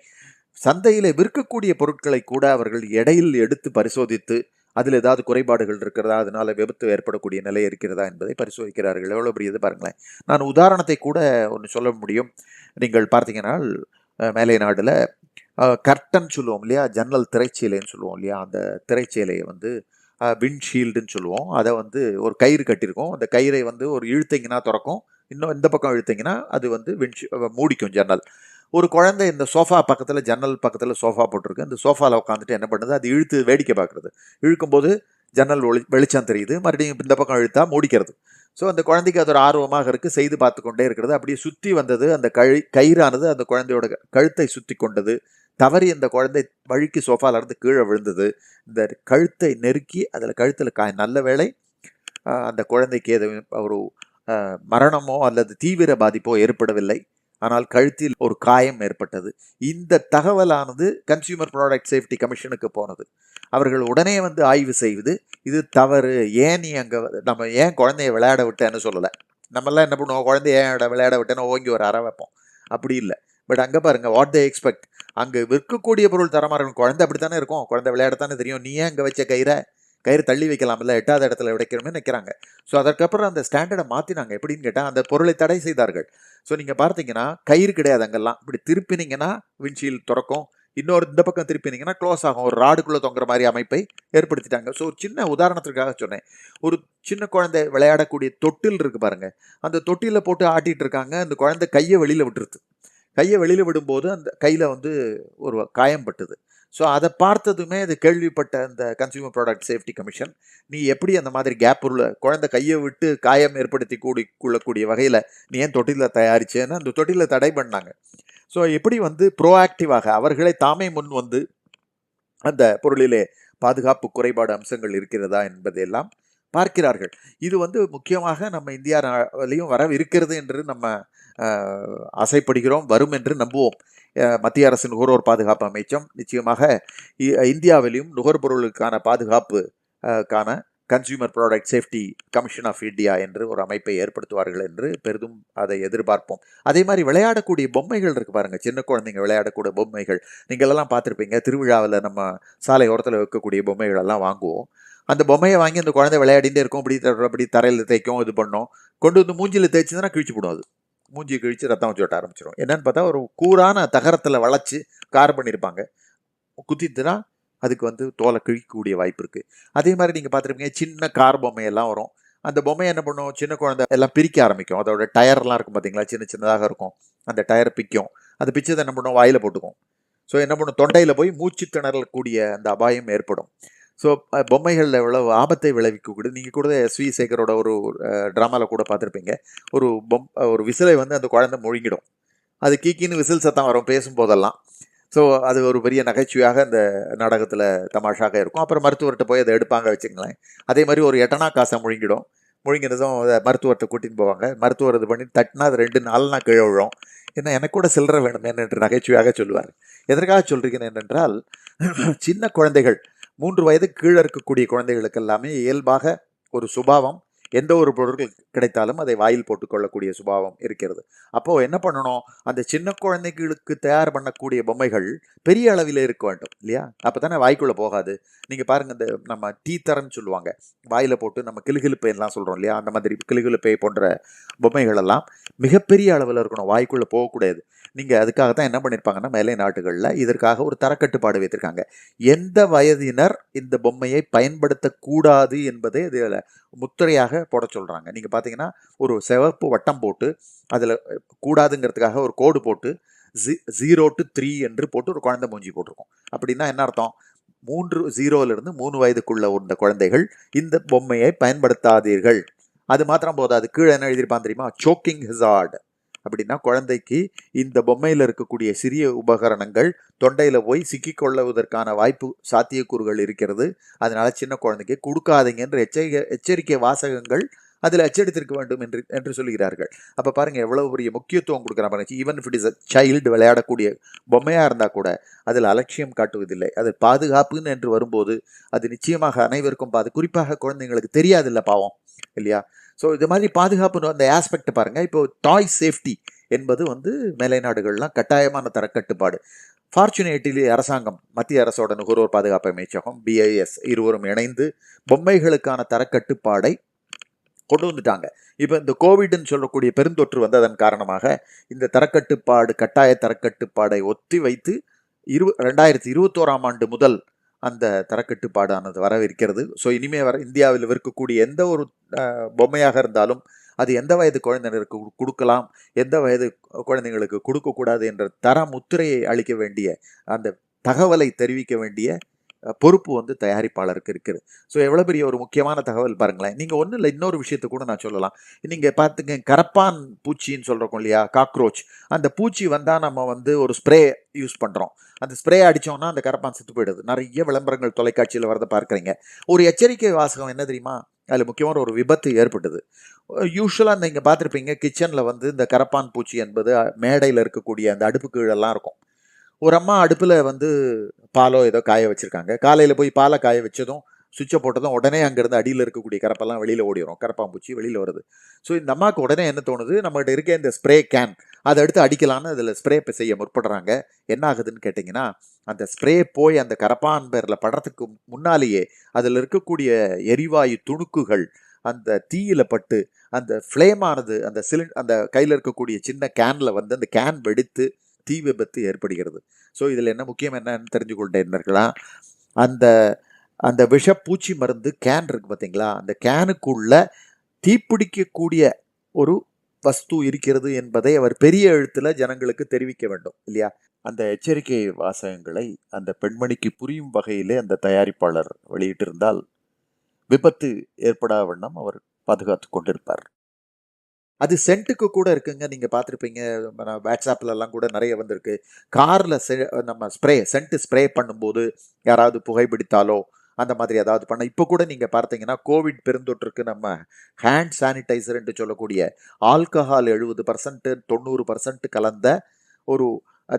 சந்தையிலே விற்கக்கூடிய பொருட்களை கூட அவர்கள் எடையில் எடுத்து பரிசோதித்து அதில் ஏதாவது குறைபாடுகள் இருக்கிறதா, அதனால விபத்து ஏற்படக்கூடிய நிலை இருக்கிறதா என்பதை பரிசோதிக்கிறார்கள். எவ்வளோ பெரியது பாருங்களேன். நான் உதாரணத்தை கூட ஒன்று சொல்ல முடியும். நீங்கள் பார்த்தீங்கன்னா மேலை நாட்டில் கர்டன் சொல்லுவோம் இல்லையா, ஜன்னல் திரைச்சீலைன்னு சொல்லுவோம் இல்லையா, அந்த திரைச்சீலையை வந்து விண்ட்ஷீல்டுன்னு சொல்லுவோம். அதை வந்து ஒரு கயிறு கட்டியிருக்கோம். அந்த கயிறை வந்து ஒரு இழுத்தீங்கன்னா திறக்கும், இன்னும் இந்த பக்கம் இழுத்தீங்கன்னா அது வந்து மூடிக்கும் ஜன்னல். ஒரு குழந்தை இந்த சோஃபா பக்கத்தில், ஜன்னல் பக்கத்தில் சோஃபா போட்டிருக்கு, அந்த சோஃபாவில் உட்காந்துட்டு என்ன பண்ணுது, அது இழுத்து வேடிக்கை பார்க்குறது. இழுக்கும்போது ஜன்னல் வெளிச்சம் தெரியுது, மறுபடியும் இந்த பக்கம் இழுத்தா மூடிக்கிறது. ஸோ அந்த குழந்தைக்கு அது ஒரு ஆர்வமாக இருக்குது, செய்து பார்த்து கொண்டே இருக்கிறது. அப்படியே சுற்றி வந்தது, அந்த கயிறானது அந்த குழந்தையோட கழுத்தை சுற்றி கொண்டது. தவறி அந்த குழந்தை வழுக்கி சோஃபாவிலேருந்து கீழே விழுந்தது. இந்த கழுத்தை நெருக்கி அதில் கழுத்தில் நல்ல வேளை அந்த குழந்தைக்கு எதுவும் ஒரு மரணமோ அல்லது தீவிர பாதிப்போ ஏற்படவில்லை. ஆனால் கழுத்தில் ஒரு காயம் ஏற்பட்டது. இந்த தகவலானது கன்சியூமர் ப்ராடக்ட் சேஃப்டி கமிஷனுக்கு போனது. அவர்கள் உடனே வந்து ஆய்வு செய்து இது தவறு, ஏன் நீ அங்கே நம்ம ஏன் குழந்தைய விளையாட விட்டேன்னு சொல்லலை. நம்மெல்லாம் என்ன பண்ணுவோம், குழந்தைய ஏன் விளையாட விட்டேன்னு ஓங்கி ஒரு அறை வைப்போம். அப்படி இல்லை. பட் அங்கே பாருங்கள், வாட் தே எக்ஸ்பெக்ட், அங்கே விற்கக்கூடிய பொருள் தரமாக இருக்கும். குழந்தை அப்படி தானே இருக்கும், குழந்தை விளையாடத்தானே தெரியும். நீ ஏன் அங்கே வச்ச கயிறு தள்ளி வைக்கலாம்ல, 8வது இடத்துல வைக்கணுமே நிற்கிறாங்க. ஸோ அதற்கப்புறம் அந்த ஸ்டாண்டர்டை மாற்றினாங்க. எப்படின்னு கேட்டால் அந்த பொருளை தடை செய்தார்கள். ஸோ நீங்கள் பார்த்தீங்கன்னா கயிறு கிடையாது அங்கெல்லாம். இப்படி திருப்பினீங்கன்னா விண்ட்ஷீல்டு திறக்கும், இன்னொரு இந்த பக்கம் திருப்பினீங்கன்னா க்ளோஸ் ஆகும். ஒரு ராடுக்குள்ளே தொங்குற மாதிரி அமைப்பை ஏற்படுத்திட்டாங்க. ஸோ ஒரு சின்ன உதாரணத்திற்காக சொன்னேன். ஒரு சின்ன குழந்தை விளையாடக்கூடிய தொட்டில் இருக்கு பாருங்க, அந்த தொட்டில போட்டு ஆட்டிட்டு இருக்காங்க. அந்த குழந்தை கையை வெளியில விட்டுருது. கையை வெளியில விடும்போது அந்த கையில வந்து ஒரு காயம் பட்டுது. ஸோ அதை பார்த்ததுமே அது கேள்விப்பட்ட அந்த கன்சியூமர் ப்ராடக்ட் சேஃப்டி கமிஷன், நீ எப்படி அந்த மாதிரி கேப் உள்ள குழந்தை கையை விட்டு காயம் ஏற்படுத்தி கொள்ளக்கூடிய வகையில் நீ ஏன் தொட்டிலில் தயாரிச்சேன்னு அந்த தொட்டிலில் தடை பண்ணாங்க. ஸோ எப்படி வந்து ப்ரோஆக்டிவாக அவர்களே தாமே முன் வந்து அந்த பொருளிலே பாதுகாப்பு குறைபாடு அம்சங்கள் இருக்கிறதா என்பதையெல்லாம் பார்க்கிறார்கள். இது வந்து முக்கியமாக நம்ம இந்தியாவிலையும் வரவிருக்கிறது என்று நம்ம ஆசைப்படுகிறோம், வரும் என்று நம்புவோம். மத்திய அரசு நுகர்வோர் பாதுகாப்பு அமைச்சம் நிச்சயமாக இந்தியாவிலும் நுகர்பொருளுக்கான பாதுகாப்பு consumer product safety commission of India என்று ஒரு அமைப்பை ஏற்படுத்துவார்கள் என்று பெரிதும் அதை எதிர்பார்ப்போம். அதே மாதிரி விளையாடக்கூடிய பொம்மைகள் இருக்கு பாருங்க, சின்ன குழந்தைங்க விளையாடக்கூடிய பொம்மைகள் நீங்களெல்லாம் பார்த்துருப்பீங்க. திருவிழாவில் நம்ம சாலை ஓரத்தில் வைக்கக்கூடிய பொம்மைகள் எல்லாம் வாங்குவோம். அந்த பொம்மையை வாங்கி அந்த குழந்தை விளையாடிட்டே இருக்கும், அப்படி தரையில் தேய்க்கும், இது பண்ணும். கொண்டு வந்து மூஞ்சியில் தேய்ச்சிதுன்னா கிழிச்சு போடும். அது மூஞ்சி கிழிச்சு ரத்தம் வச்சு ஓட்ட ஆரம்பிச்சிடும். என்னன்னு பார்த்தா ஒரு கூரான தகரத்தில் வளைச்சு கார் பண்ணியிருப்பாங்க. குத்திட்டுனா அதுக்கு வந்து தோலை கிழிக்கக்கூடிய வாய்ப்பு இருக்குது. அதே மாதிரி நீங்கள் பார்த்துருப்பீங்க, சின்ன கார் பொம்மையெல்லாம் வரும். அந்த பொம்மையை என்ன பண்ணும், சின்ன குழந்தை எல்லாம் பிரிக்க ஆரம்பிக்கும். அதோட டயர்லாம் இருக்கும் பார்த்தீங்களா, சின்ன சின்னதாக இருக்கும். அந்த டயர் பிக்கும். அந்த பிச்சதை என்ன பண்ணும், வாயில் போட்டுக்கும். ஸோ என்ன பண்ணும், தொண்டையில் போய் மூச்சு திணறக்கூடிய அந்த அபாயம் ஏற்படும். ஸோ பொம்மைகளில் எவ்வளவு ஆபத்தை விளைவிக்கக்கூடிய, நீங்கள் கூட எஸ்வி சேகரோட ஒரு ட்ராமாவில் கூட பார்த்துருப்பீங்க. ஒரு விசிலை வந்து அந்த குழந்தை முழுங்கிடும். அது கீக்கின்னு விசில் சத்தம் வரும் பேசும்போதெல்லாம். ஸோ அது ஒரு பெரிய நகைச்சுவையாக அந்த நாடகத்தில் தமாஷாக இருக்கும். அப்புறம் மருத்துவர்கிட்ட போய் அதை எடுப்பாங்க வச்சுங்களேன். அதே மாதிரி ஒரு எட்டனா காசை முழுங்கினதும் அதை மருத்துவர்கிட்ட கூட்டின்னு போவாங்க. மருத்துவர் இது பண்ணி தட்டினா அது 2 நாள்னா கீழே விழும். ஏன்னா எனக்கு கூட சில்லறை வேணும் என்று நகைச்சுவையாக சொல்லுவார். எதற்காக சொல்கிறேன் என்னென்றால், சின்ன குழந்தைகள் 3 வயது கீழே இருக்கக்கூடிய குழந்தைகளுக்கு எல்லாமே இயல்பாக ஒரு சுபாவம், எந்த ஒரு பொருட்கள் கிடைத்தாலும் அதை வாயில் போட்டுக்கொள்ளக்கூடிய சுபாவம் இருக்கிறது. அப்போது என்ன பண்ணணும், அந்த சின்ன குழந்தைகளுக்கு தயார் பண்ணக்கூடிய பொம்மைகள் பெரிய அளவில் இருக்க வேண்டும் இல்லையா? அப்போ தானே வாய்க்குள்ளே போகாது. நீங்கள் பாருங்கள், இந்த நம்ம டீத்தரன்னு சொல்லுவாங்க, வாயில் போட்டு நம்ம கிளுகிழுப்பையெல்லாம் சொல்கிறோம் இல்லையா, அந்த மாதிரி கிளுகிழுப்பை போன்ற பொம்மைகள் எல்லாம் மிகப்பெரிய அளவில் இருக்கணும், வாய்க்குள்ளே போகக்கூடாது. நீங்கள் அதுக்காக தான் என்ன பண்ணியிருப்பாங்கன்னா, மேலை நாடுகளில் இதற்காக ஒரு தரக்கட்டுப்பாடு வைத்திருக்காங்க. எந்த வயதினர் இந்த பொம்மையை பயன்படுத்தக்கூடாது என்பதை இதில் முத்திரையாக போட சொல்கிறாங்க. நீங்கள் பார்த்தீங்கன்னா ஒரு சிவப்பு வட்டம் போட்டு அதில் கூடாதுங்கிறதுக்காக ஒரு கோடு போட்டு 0 to 3 என்று போட்டு ஒரு குழந்தை மூஞ்சி போட்டிருக்கோம். அப்படின்னா என்ன அர்த்தம், 0 to 3 வயதுக்குள்ள உள்ள குழந்தைகள் இந்த பொம்மையை பயன்படுத்தாதீர்கள். அது மாத்திரம் போதாது, கீழே என்ன எழுதியிருப்பான் தெரியுமா, சோக்கிங் ஹிசார்ட். அப்படின்னா குழந்தைக்கு இந்த பொம்மையில் இருக்கக்கூடிய சிறிய உபகரணங்கள் தொண்டையில் போய் சிக்கிக்கொள்ளுவதற்கான வாய்ப்பு சாத்தியக்கூறுகள் இருக்கிறது. அதனால சின்ன குழந்தைக்கு கொடுக்காதீங்க என்று எச்சரிக்கை வாசகங்கள் அதில் அச்சடித்திருக்க வேண்டும் என்று சொல்கிறார்கள். அப்போ பாருங்கள் எவ்வளவு பெரிய முக்கியத்துவம் கொடுக்குறாங்க. Even if it is a child, விளையாடக்கூடிய பொம்மையாக இருந்தால் கூட அதில் அலட்சியம் காட்டுவதில்லை. அது பாதுகாப்புன்னு என்று வரும்போது அது நிச்சயமாக அனைவருக்கும் குறிப்பாக குழந்தைங்களுக்கு தெரியாதில்ல, பாவம் இல்லையா? ஸோ இது மாதிரி பாதுகாப்பு அந்த ஆஸ்பெக்ட் பாருங்கள். இப்போ டாய் சேஃப்டி என்பது வந்து மேலை நாடுகள்லாம் கட்டாயமான தரக்கட்டுப்பாடு. ஃபார்ச்சுனேட்லி அரசாங்கம், மத்திய அரசோட நுகர்வோர் பாதுகாப்பு அமைச்சகம், BIS இருவரும் இணைந்து பொம்மைகளுக்கான தரக்கட்டுப்பாடை கொண்டு வந்துட்டாங்க. இப்போ இந்த கோவிட்னு சொல்லக்கூடிய பெருந்தொற்று வந்ததன் காரணமாக இந்த தரக்கட்டுப்பாடு, கட்டாய தரக்கட்டுப்பாடை ஒத்தி வைத்து 2021ஆம் ஆண்டு முதல் அந்த தரக்கட்டுப்பாடானது வரவிருக்கிறது. ஸோ இனிமேல் இந்தியாவில் இருக்கக்கூடிய எந்த ஒரு பொம்மையாக இருந்தாலும் அது எந்த வயது குழந்தைகளுக்கு கொடுக்கலாம், எந்த வயது குழந்தைங்களுக்கு கொடுக்கக்கூடாது என்ற தர முத்திரையை அளிக்க வேண்டிய, அந்த தகவலை தெரிவிக்க வேண்டிய பொறுப்பு வந்து தயாரிப்பாளருக்கு இருக்குது. ஸோ எவ்வளோ பெரிய ஒரு முக்கியமான தகவல் பாருங்களேன். நீங்கள் ஒன்றும் இல்லை, இன்னொரு விஷயத்தை கூட நான் சொல்லலாம். நீங்கள் பார்த்துங்க, கரப்பான் பூச்சின்னு சொல்கிறோம் இல்லையா, காக்ரோச். அந்த பூச்சி வந்தால் நம்ம வந்து ஒரு ஸ்ப்ரே யூஸ் பண்ணுறோம். அந்த ஸ்ப்ரே அடித்தோம்னா அந்த கரப்பான் செத்து போயிடுது. நிறைய விளம்பரங்கள் தொலைக்காட்சியில் வரதை பார்க்குறீங்க. ஒரு எச்சரிக்கை வாசகம் என்ன தெரியுமா, அதில் முக்கியமான ஒரு விபத்து ஏற்பட்டது. யூஸ்வலாக நீங்கள் பார்த்துருப்பீங்க, கிச்சனில் வந்து இந்த கரப்பான் பூச்சி என்பது மேடையில் இருக்கக்கூடிய அந்த அடுப்பு கீழெல்லாம் இருக்கும். ஒரு அம்மா அடுப்பில் வந்து பாலோ ஏதோ காய வச்சுருக்காங்க. காலையில் போய் பாலை காய வச்சதும் சுவிட்சை போட்டதும் உடனே அங்கேருந்து அடியில் இருக்கக்கூடிய கரப்பெல்லாம் வெளியில் ஓடிடும், கரப்பாம்பூச்சி வெளியில் வருது. ஸோ இந்த அம்மாவுக்கு உடனே என்ன தோணுது, நம்மகிட்ட இருக்க இந்த ஸ்ப்ரே கேன் அதை எடுத்து அடிக்கலான்னு அதில் ஸ்ப்ரே செய்ய முற்படுறாங்க. என்ன ஆகுதுன்னு கேட்டிங்கன்னா, அந்த ஸ்ப்ரே போய் அந்த கரப்பான் பேரில் படுறதுக்கு முன்னாலேயே அதில் இருக்கக்கூடிய எரிவாயு துணுக்குகள் அந்த தீயில் பட்டு அந்த ஃப்ளேமானது அந்த கையில் இருக்கக்கூடிய சின்ன கேனில் வந்து அந்த கேன் வெடித்து தீ விபத்து ஏற்படுகிறது. ஸோ இதில் என்ன முக்கியம் என்னன்னு தெரிஞ்சு கொண்டீர்களா, அந்த அந்த விஷப்பூச்சி மருந்து கேன் இருக்கு பார்த்தீங்களா, அந்த கேனுக்குள்ள தீப்பிடிக்கக்கூடிய ஒரு வஸ்து இருக்கிறது என்பதை அவர் பெரிய எழுத்துல ஜனங்களுக்கு தெரிவிக்க வேண்டும் இல்லையா? அந்த எச்சரிக்கை வாசகங்களை அந்த பெண்மணிக்கு புரியும் வகையிலே அந்த தயாரிப்பாளர் வெளியிட்டிருந்தால் விபத்து ஏற்படா வண்ணம் அவர் பாதுகாத்து கொண்டிருப்பார். அது சென்ட்டுக்கு கூட இருக்குங்க. நீங்க பார்த்துருப்பீங்க. வாட்ஸ்அப்ல எல்லாம் கூட நிறைய வந்திருக்கு. கார்ல நம்ம சென்ட் ஸ்ப்ரே பண்ணும்போது யாராவது புகைப்பிடித்தாலோ அந்த மாதிரி ஏதாவது பண்ண இப்போ கூட நீங்க பார்த்தீங்கன்னா கோவிட் பெருந்தொற்றுக்கு நம்ம ஹேண்ட் சானிடைசர் என்று சொல்லக்கூடிய ஆல்கஹால் 70% 90% கலந்த ஒரு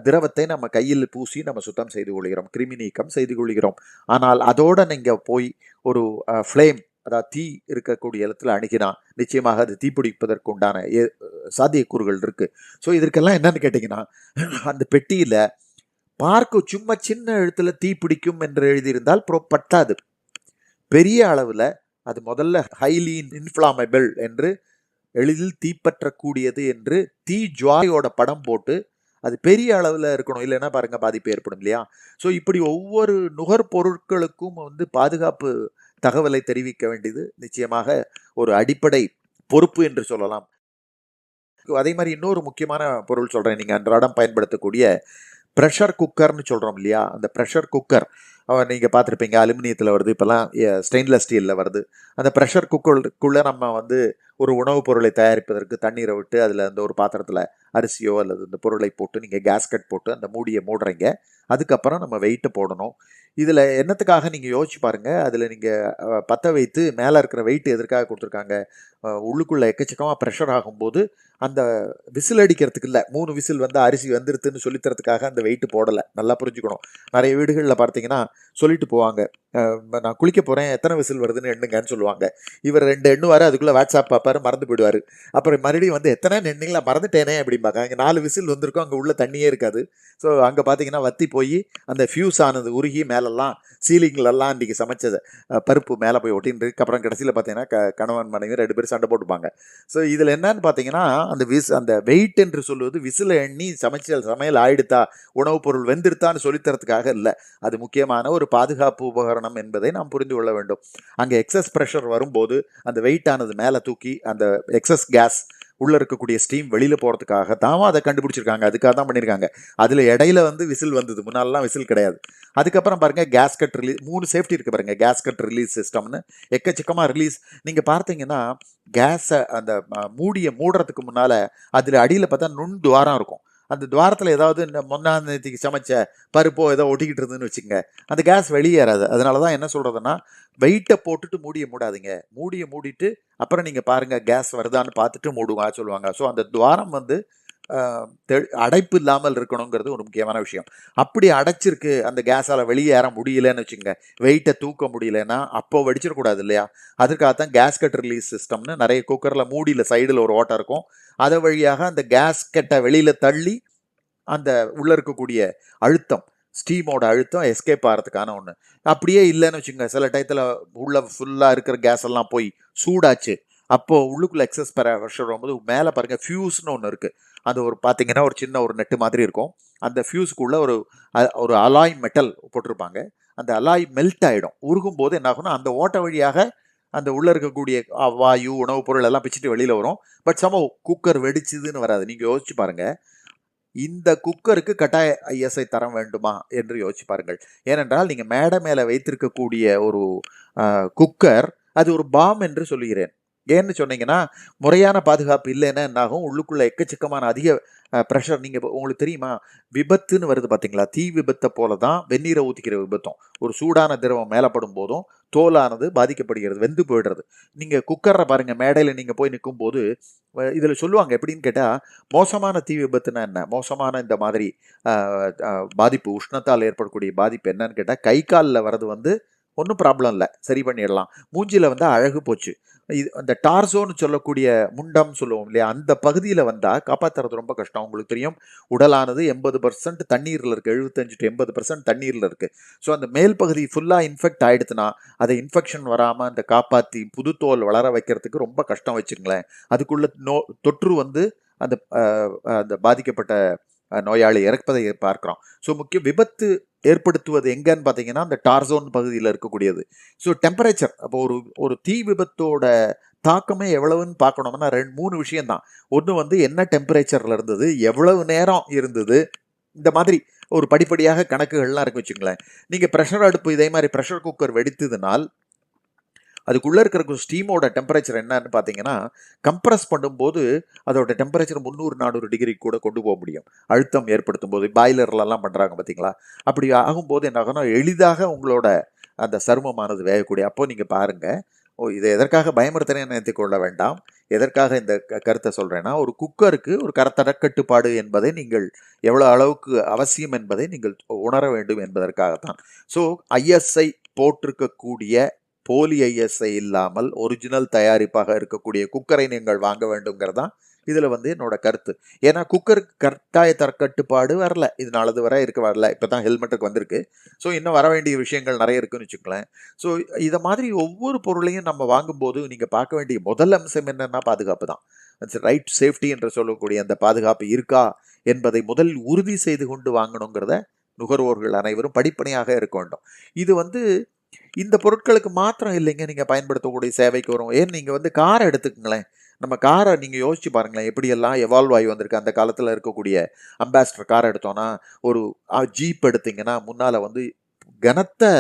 திரவத்தை நம்ம கையில் பூசி நம்ம சுத்தம் செய்து கொள்கிறோம், கிருமி நீக்கம் செய்து கொள்கிறோம். ஆனால் அதோட நீங்க போய் ஒரு ஃப்ளேம், அதாவது தீ இருக்கக்கூடிய இடத்துல அணுகினா நிச்சயமாக அது தீப்பிடிப்பதற்கு உண்டான சாத்தியக்கூறுகள் இருக்கு. ஸோ இதற்கெல்லாம் என்னன்னு கேட்டிங்கன்னா, அந்த பெட்டியில பார்க்க சும்மா சின்ன எழுத்துல தீப்பிடிக்கும் என்று எழுதியிருந்தால் பத்தாது. பெரிய அளவில் அது முதல்ல ஹைலி இன்ஃப்ளாமபிள் என்று எளிதில் தீப்பற்றக்கூடியது என்று தீ ஜுவாலையோட படம் போட்டு அது பெரிய அளவில் இருக்கணும், இல்லைன்னா பாருங்க பாதிப்பு ஏற்படும் இல்லையா? ஸோ இப்படி ஒவ்வொரு நுகர்பொருட்களுக்கும் பாதுகாப்பு தகவலை தெரிவிக்க வேண்டியது நிச்சயமாக ஒரு அடிப்படை பொறுப்பு என்று சொல்லலாம். அதே மாதிரி இன்னொரு முக்கியமான பொருள் சொல்றேன். நீங்க அன்றாடம் பயன்படுத்தக்கூடிய ப்ரெஷர் குக்கர்னு சொல்றோம் இல்லையா? அந்த ப்ரெஷர் குக்கர் நீங்க பார்த்துருப்பீங்க, அலுமினியத்தில் வருது, இப்போல்லாம் ஸ்டெயின்லெஸ் ஸ்டீலில் வருது. அந்த ப்ரெஷர் குக்கருக்குள்ளே நம்ம ஒரு உணவுப் பொருளை தயாரிப்பதற்கு தண்ணீரை விட்டு அதில் அந்த ஒரு பாத்திரத்தில் அரிசியோ அல்லது இந்த பொருளை போட்டு நீங்கள் கேஸ்கட் போட்டு அந்த மூடியை மூடுறீங்க. அதுக்கப்புறம் நம்ம வெயிட்டை போடணும். இதில் என்னத்துக்காக நீங்கள் யோசிச்சு பாருங்கள். அதில் நீங்கள் பற்ற வைத்து மேலே இருக்கிற வெயிட் எதற்காக கொடுத்துருக்காங்க? உள்ளுக்குள்ளே எக்கச்சக்கமாக ப்ரெஷர் ஆகும்போது அந்த விசில் அடிக்கிறதுக்கு இல்லை, 3 விசில் வந்து அரிசி வந்துருதுன்னு சொல்லித்தரத்துக்காக அந்த வெயிட் போடலை. நல்லா புரிஞ்சுக்கணும். நிறைய வீடுகளில் பார்த்தீங்கன்னா சொல்லிட்டு போவாங்க, நான் குளிக்க போகிறேன், எத்தனை விசில் வருதுன்னு எண்ணுங்கன்னு சொல்லுவாங்க. இவர் 2 எண்ணுவார், அதுக்குள்ளே வாட்ஸ்அப் பார்ப்பாரு, மறந்து போயிடுவார். அப்புறம் மறுபடியும் வந்து எத்தனை எண்ணிங்களா, மறந்துட்டேனே அப்படிம்பாங்க. அங்கே 4 விசில் வந்திருக்கும், அங்கே உள்ள தண்ணியே இருக்காது. ஸோ அங்கே பார்த்தீங்கன்னா வத்தி போய் அந்த ஃபியூஸ் ஆனது உருகி மேலெல்லாம் சீலிங்லெல்லாம் இன்றைக்கி சமைச்சது பருப்பு மேலே போய் ஒட்டின்னு இருக்கு. அப்புறம் கடைசியில் பார்த்தீங்கன்னா கணவன் மனைவி 2 பேரும் சண்டை போட்டுப்பாங்க. ஸோ இதில் என்னன்னு பார்த்தீங்கன்னா அந்த வெயிட் என்று சொல்வது விசில் எண்ணி சமையல் ஆயிடுத்தா, உணவுப் பொருள் வெந்திருத்தான்னு சொல்லித்தரத்துக்காக இல்லை. அது முக்கியமான ஒரு பாதுகாப்பு உபகரணம் என்பதை நாம் புரிந்து கொள்ள வேண்டும். அங்கே எக்ஸஸ் ப்ரெஷர் வரும்போது அந்த வெயிட் ஆனது மேலே தூக்கி அந்த எக்ஸஸ் கேஸ் உள்ள இருக்கக்கூடிய ஸ்டீம் வெளியில போறதுக்காக தான் அதை கண்டுபிடிச்சிருக்காங்க. அதுக்காக தான் பண்ணியிருக்காங்க. அதுல இடையில விசில் வந்தது, முன்னாலலாம் விசில் கிடையாது. அதுக்கப்புறம் பாருங்க கேஸ்கட் ரிலீஸ், 3 சேஃப்டி இருக்கு பாருங்க. கேஸ்கட் ரிலீஸ் சிஸ்டம்னு எக்கச்சக்கமா ரிலீஸ். நீங்க பார்த்தீங்கன்னா கேஸை அந்த மூடியை மூடுறதுக்கு முன்னால அதுல அடியில் பார்த்தா நுண் துவாரம் இருக்கும். அந்த துவாரத்தில் ஏதாவது இந்த முன்னாந்தேதிக்கு சமைச்ச பருப்போ ஏதோ ஒட்டிக்கிட்டு இருந்துன்னு வச்சுங்க, அந்த கேஸ் வெளியேறாது. அதனால தான் என்ன சொல்கிறதுன்னா, வெயிட்டை போட்டுட்டு மூடியை மூடாதீங்க. மூடியை மூடிட்டு அப்புறம் நீங்கள் பாருங்கள் கேஸ் வருதான்னு பார்த்துட்டு மூடுங்க சொல்லுவாங்க. ஸோ அந்த துவாரம் அடைப்பு இல்லாமல் இருக்கணுங்கிறது ஒரு முக்கியமான விஷயம். அப்படி அடைச்சிருக்கு, அந்த கேஸால் வெளியேற முடியலன்னு வச்சுங்க, வெயிட்டை தூக்க முடியலன்னா அப்போ வெடிச்சிடக்கூடாது இல்லையா? அதுக்காகத்தான் கேஸ்கட் ரிலீஸ் சிஸ்டம்னு நிறைய குக்கரில் மூடியில் சைடில் ஒரு ஓட்டை இருக்கும். அதை வழியாக அந்த கேஸ்கட்டை வெளியில் தள்ளி அந்த உள்ளே இருக்கக்கூடிய அழுத்தம், ஸ்டீமோட அழுத்தம் எஸ்கேப் ஆகிறதுக்கான ஒன்று. அப்படியே இல்லைன்னு வச்சுங்க, சில டயத்தில் உள்ள ஃபுல்லாக இருக்கிற கேஸ் எல்லாம் போய் சூடாச்சு, அப்போது உள்ளுக்குள்ளே எக்ஸஸ் ப்ரெஷர் வரும்போது மேலே பாருங்கள் ஃபியூஸ்னு ஒன்று இருக்குது. அது பார்த்தீங்கன்னா ஒரு சின்ன ஒரு நெட்டு மாதிரி இருக்கும். அந்த ஃபியூஸுக்குள்ளே ஒரு அலாய் மெட்டல் போட்டிருப்பாங்க. அந்த அலாய் மெல்ட் ஆகிடும். உருகும் போது என்ன ஆகும்னா அந்த ஓட்டை வழியாக அந்த உள்ளே இருக்கக்கூடிய வாயு, உணவுப் பொருள் எல்லாம் பிச்சுட்டு வெளியில் வரும். பட் குக்கர் வெடிச்சுதுன்னு வராது. நீங்கள் யோசிச்சு பாருங்கள், இந்த குக்கருக்கு கட்டாய ஐஎஸ்ஐ தரம் வேண்டுமா என்று யோசிச்சு பாருங்கள். ஏனென்றால் நீங்கள் மேடை மேலே வைத்திருக்கக்கூடிய ஒரு குக்கர் அது ஒரு பாம் என்று சொல்லுகிறேன். ஏன்னு சொன்னீங்கன்னா, முறையான பாதுகாப்பு இல்லைன்னா என்னாகும், உள்ளுக்குள்ள எக்கச்சக்கமான அதிக ப்ரெஷர். நீங்கள் உங்களுக்கு தெரியுமா, விபத்துன்னு வருது பார்த்தீங்களா, தீ விபத்தை போல தான் வெந்நீரை ஊற்றிக்கிற விபத்தும். ஒரு சூடான திரவம் மேலப்படும் போதும் தோலானது பாதிக்கப்படுகிறது, வெந்து போயிடுறது. நீங்கள் குக்கரை பாருங்கள், மேடையில் நீங்கள் போய் நிற்கும் போது இதில் சொல்லுவாங்க எப்படின்னு கேட்டால், மோசமான தீ விபத்துனா என்ன, மோசமான இந்த மாதிரி பாதிப்பு, உஷ்ணத்தால் ஏற்படக்கூடிய பாதிப்பு என்னன்னு கேட்டால், கை காலில் வர்றது ஒன்றும் ப்ராப்ளம் இல்லை, சரி பண்ணிடலாம். மூஞ்சியில் அழகு போச்சு. இது அந்த டார்சோன்னு சொல்லக்கூடிய முண்டம் சொல்லுவோம் இல்லையா, அந்த பகுதியில் வந்தால் காப்பாற்றுறது ரொம்ப கஷ்டம். உங்களுக்கு தெரியும், உடலானது 80% தண்ணீரில் இருக்குது, 75 to 80% தண்ணீரில் இருக்குது. ஸோ அந்த மேல் பகுதி ஃபுல்லாக இன்ஃபெக்ட் ஆகிடுதுன்னா அதை இன்ஃபெக்ஷன் வராமல் அந்த காப்பாற்றி புது தோல் வளர வைக்கிறதுக்கு ரொம்ப கஷ்டம் வச்சுங்களேன். அதுக்குள்ள தொற்று அந்த பாதிக்கப்பட்ட நோயாளி இறப்பதை பார்க்குறோம். ஸோ முக்கிய விபத்து ஏற்படுத்துவது எங்கன்னு பார்த்தீங்கன்னா அந்த டார்சோன் பகுதியில் இருக்கக்கூடியது. ஸோ டெம்பரேச்சர் அப்போ ஒரு ஒரு தீ விபத்தோட தாக்கமே எவ்வளவுன்னு பார்க்கணும்னா 3 விஷயம் தான். ஒன்று வந்து என்ன டெம்பரேச்சரில் இருந்தது, எவ்வளவு நேரம் இருந்தது, இந்த மாதிரி ஒரு படிப்படியாக கணக்குகள்லாம் இருக்கு வச்சுங்களேன். நீங்கள் ப்ரெஷர் அடுப்பு இதே மாதிரி ப்ரெஷர் குக்கர் வெடித்ததுனால் அதுக்குள்ளே இருக்கிற ஸ்டீமோட டெம்பரேச்சர் என்னன்னு பார்த்தீங்கன்னா கம்ப்ரஸ் பண்ணும்போது அதோட டெம்பரேச்சர் 300-400 டிகிரி கூட கொண்டு போக முடியும். அழுத்தம் ஏற்படுத்தும் போது பாய்லர்லாம் பண்ணுறாங்க பார்த்தீங்களா? அப்படி ஆகும்போது என்ன ஆகும்னா எளிதாக உங்களோட அந்த சருமமானது வேகக்கூடிய அப்போ நீங்கள் பாருங்கள். இதை எதற்காக பயமுறுத்துறேன்னு நினைத்துக் கொள்ள வேண்டாம். எதற்காக இந்த கருத்தை சொல்கிறேன்னா ஒரு குக்கருக்கு ஒரு தரக்கட்டுப்பாடு என்பதை நீங்கள் எவ்வளோ அளவுக்கு அவசியம் என்பதை நீங்கள் உணர வேண்டும் என்பதற்காகத்தான். ஸோ ஐஎஸ்ஐ போட்டிருக்கக்கூடிய போலி ஐஎஸ்ஐ இல்லாமல் ஒரிஜினல் தயாரிப்பாக இருக்கக்கூடிய குக்கரை நீங்கள் வாங்க வேண்டும்ங்கிறதான் இதில் வந்து என்னோட கருத்து. ஏன்னா குக்கருக்கு கட்டாய தரக்கட்டுப்பாடு வரல, இது நாளது வரை வரல. இப்போ தான் ஹெல்மெட்டுக்கு வந்திருக்கு. ஸோ இன்னும் வர வேண்டிய விஷயங்கள் நிறைய இருக்குன்னு வச்சுக்கலாம். ஸோ இதை மாதிரி ஒவ்வொரு பொருளையும் நம்ம வாங்கும்போது நீங்கள் பார்க்க வேண்டிய முதல் அம்சம் என்னன்னா பாதுகாப்பு தான். ரைட் சேஃப்டி என்று சொல்லக்கூடிய அந்த பாதுகாப்பு இருக்கா என்பதை முதலில் உறுதி செய்து கொண்டு வாங்கணுங்கிறத நுகர்வோர்கள் அனைவரும் படிப்பனையாக இருக்க வேண்டும். இது வந்து இந்த பொருட்களுக்கு மாத்திரம் இல்லைங்க, நீங்கள் பயன்படுத்தக்கூடிய சேவைக்கு வரும். ஏன் நீங்கள் வந்து காரை எடுத்துக்கங்களேன். நம்ம காரை நீங்கள் யோசிச்சு பாருங்களேன், எப்படியெல்லாம் எவால்வ் ஆகி வந்திருக்கு. அந்த காலத்தில் இருக்கக்கூடிய அம்பாஸ்டர் கார் எடுத்தோன்னா ஒரு ஜீப் எடுத்திங்கன்னா முன்னால் வந்து கனத்த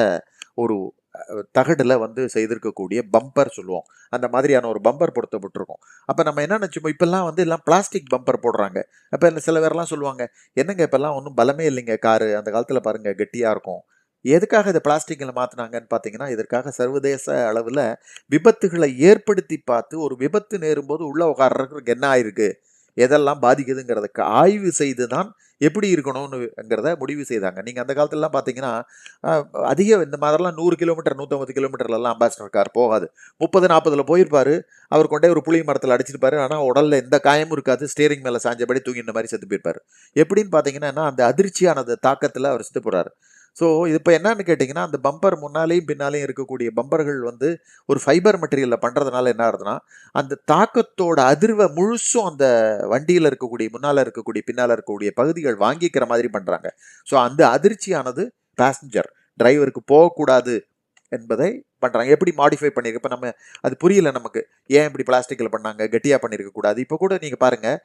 ஒரு தகடில் வந்து செய்திருக்கக்கூடிய பம்பர் சொல்லுவோம். அந்த மாதிரியான ஒரு பம்பர் பொருத்தப்பட்டிருக்கும். அப்போ நம்ம என்ன நினச்சோம், இப்போல்லாம் வந்து எல்லாம் பிளாஸ்டிக் பம்பர் போடுறாங்க. அப்போ சில பேர்லாம் சொல்லுவாங்க, என்னங்க இப்போல்லாம் ஒன்றும் பலமே இல்லைங்க காரு, அந்த காலத்தில் பாருங்கள் கெட்டியாக இருக்கும். எதுக்காக இதை பிளாஸ்டிக்கில் மாற்றினாங்கன்னு பார்த்தீங்கன்னா இதற்காக சர்வதேச அளவில் விபத்துகளை ஏற்படுத்தி பார்த்து ஒரு விபத்து நேரும்போது உள்ள உட்கார்றதுக்கு என்ன ஆயிருக்கு, எதெல்லாம் பாதிக்குதுங்கிறதுக்கு ஆய்வு செய்து தான் எப்படி இருக்கணும்னுங்கிறத முடிவு செய்தாங்க. நீங்கள் அந்த காலத்துலலாம் பார்த்தீங்கன்னா அதிக இந்த மாதிரிலாம் 100 கிலோமீட்டர் 150 கிலோமீட்டர்லாம் அம்பாஸ்டர் கார் போகாது. 30-40 போயிருப்பார். அவர் கொண்டே ஒரு புளிய மரத்தில் அடிச்சிருப்பாரு. ஆனால் உடலில் எந்த காயமும் இருக்காது. ஸ்டேரிங் மேலே சாஞ்சபடி தூங்கின மாதிரி செத்து போயிருப்பார். எப்படின்னு பார்த்தீங்கன்னா அந்த அதிர்ச்சியானது தாக்கத்தில் அவர் செத்து போகிறார். ஸோ இது இப்போ என்னன்னு கேட்டிங்கன்னா அந்த பம்பர் முன்னாலேயும் பின்னாலேயும் இருக்கக்கூடிய பம்பர்கள் வந்து ஒரு ஃபைபர் மெட்டீரியலில் பண்ணுறதுனால என்ன ஆகுதுன்னா அந்த தாக்கத்தோட அதிர்வை முழுசும் அந்த வண்டியில் இருக்கக்கூடிய முன்னால் இருக்கக்கூடிய பின்னால் இருக்கக்கூடிய பகுதிகள் வாங்கிக்கிற மாதிரி பண்ணுறாங்க. ஸோ அந்த அதிர்ச்சியானது பேசஞ்சர் டிரைவருக்கு போகக்கூடாது என்பதை பண்ணுறாங்க. எப்படி மாடிஃபை பண்ணியிருக்கு இப்போ நம்ம அது புரியல நமக்கு, ஏன் இப்படி பிளாஸ்டிக்கில் பண்ணாங்க, கெட்டியாக பண்ணியிருக்க கூடாது. இப்போ கூட நீங்கள் பாருங்கள்,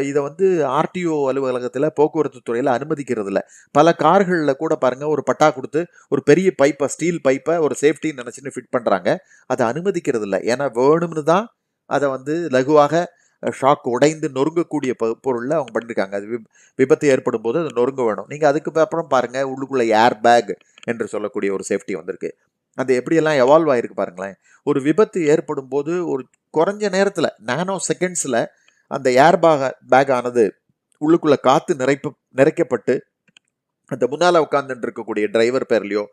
இதை வந்து ஆர்டிஓ அலுவலகத்தில் போக்குவரத்து துறையில் அனுமதிக்கிறது இல்லை. பல கார்களில் கூட பாருங்கள் ஒரு பட்டா கொடுத்து ஒரு பெரிய பைப்பை ஸ்டீல் பைப்பை ஒரு சேஃப்டின்னு நினச்சின்னு ஃபிட் பண்ணுறாங்க. அதை அனுமதிக்கிறது இல்லை. ஏன்னா வேணும்னு தான் அதை வந்து லகுவாக ஷாக் உடைந்து நொறுங்கக்கூடிய பொருளில் அவங்க பண்ணியிருக்காங்க. அது விபத்து ஏற்படும் போது அது நொறுங்க வேணும். நீங்கள் அதுக்கு அப்புறம் பாருங்கள் உள்ளுக்குள்ளே ஏர் பேக் என்று சொல்லக்கூடிய ஒரு சேஃப்டி வந்திருக்கு. அது எப்படியெல்லாம் எவால்வ் ஆகிருக்கு பாருங்களேன். ஒரு விபத்து ஏற்படும் போது ஒரு குறைஞ்ச நேரத்தில் நானோ செகண்ட்ஸில் அந்த ஏர் பேக் ஆனது உள்ளுக்குள்ளே காற்று நிறைக்கப்பட்டு அந்த முன்னால் உட்காந்துட்டு இருக்கக்கூடிய டிரைவர் பேர்லையோ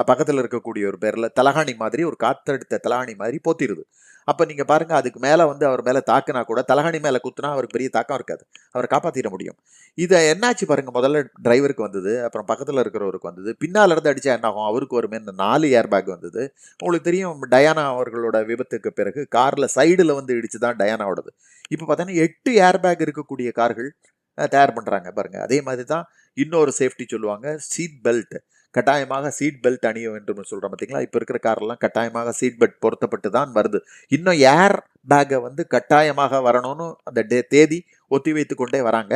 பக்கத்தில் இருக்கக்கூடிய ஒரு பேரில் தலகாணி மாதிரி ஒரு காற்றெடுத்த தலகாணி மாதிரி போத்திடுது. அப்போ நீங்கள் பாருங்கள் அதுக்கு மேலே வந்து அவர் மேலே தாக்குனா கூட தலகாணி மேலே குத்துனா அவருக்கு பெரிய தாக்கம் இருக்காது, அவரை காப்பாற்றிட முடியும். இதை என்னாச்சு பாருங்கள், முதல்ல டிரைவருக்கு வந்தது, அப்புறம் பக்கத்தில் இருக்கிறவருக்கு வந்தது, பின்னால் இருந்து அடித்தா என்ன ஆகும், அவருக்கு வருமே. இந்த 4 ஏர் பேக் வந்தது. உங்களுக்கு தெரியும் டயானா அவர்களோட விபத்துக்கு பிறகு காரில் சைடில் வந்து இடிச்சு தான் டயானாவோடது. இப்போ பார்த்தீங்கன்னா 8 ஏர் பேக் இருக்கக்கூடிய கார்கள் தயார் பண்ணுறாங்க பாருங்கள். அதே மாதிரி தான் இன்னொரு சேஃப்டி சொல்லுவாங்க, சீட் பெல்ட். கட்டாயமாக சீட் பெல்ட் அணிய வேண்டும் சொல்கிறோம் பார்த்தீங்களா. இப்போ இருக்கிற காரெல்லாம் கட்டாயமாக சீட் பெல்ட் பொருத்தப்பட்டு தான் வருது. இன்னும் ஏர் பேக்கை வந்து கட்டாயமாக வரணும்னு அந்த தேதி ஒத்தி வைத்து கொண்டே வராங்க.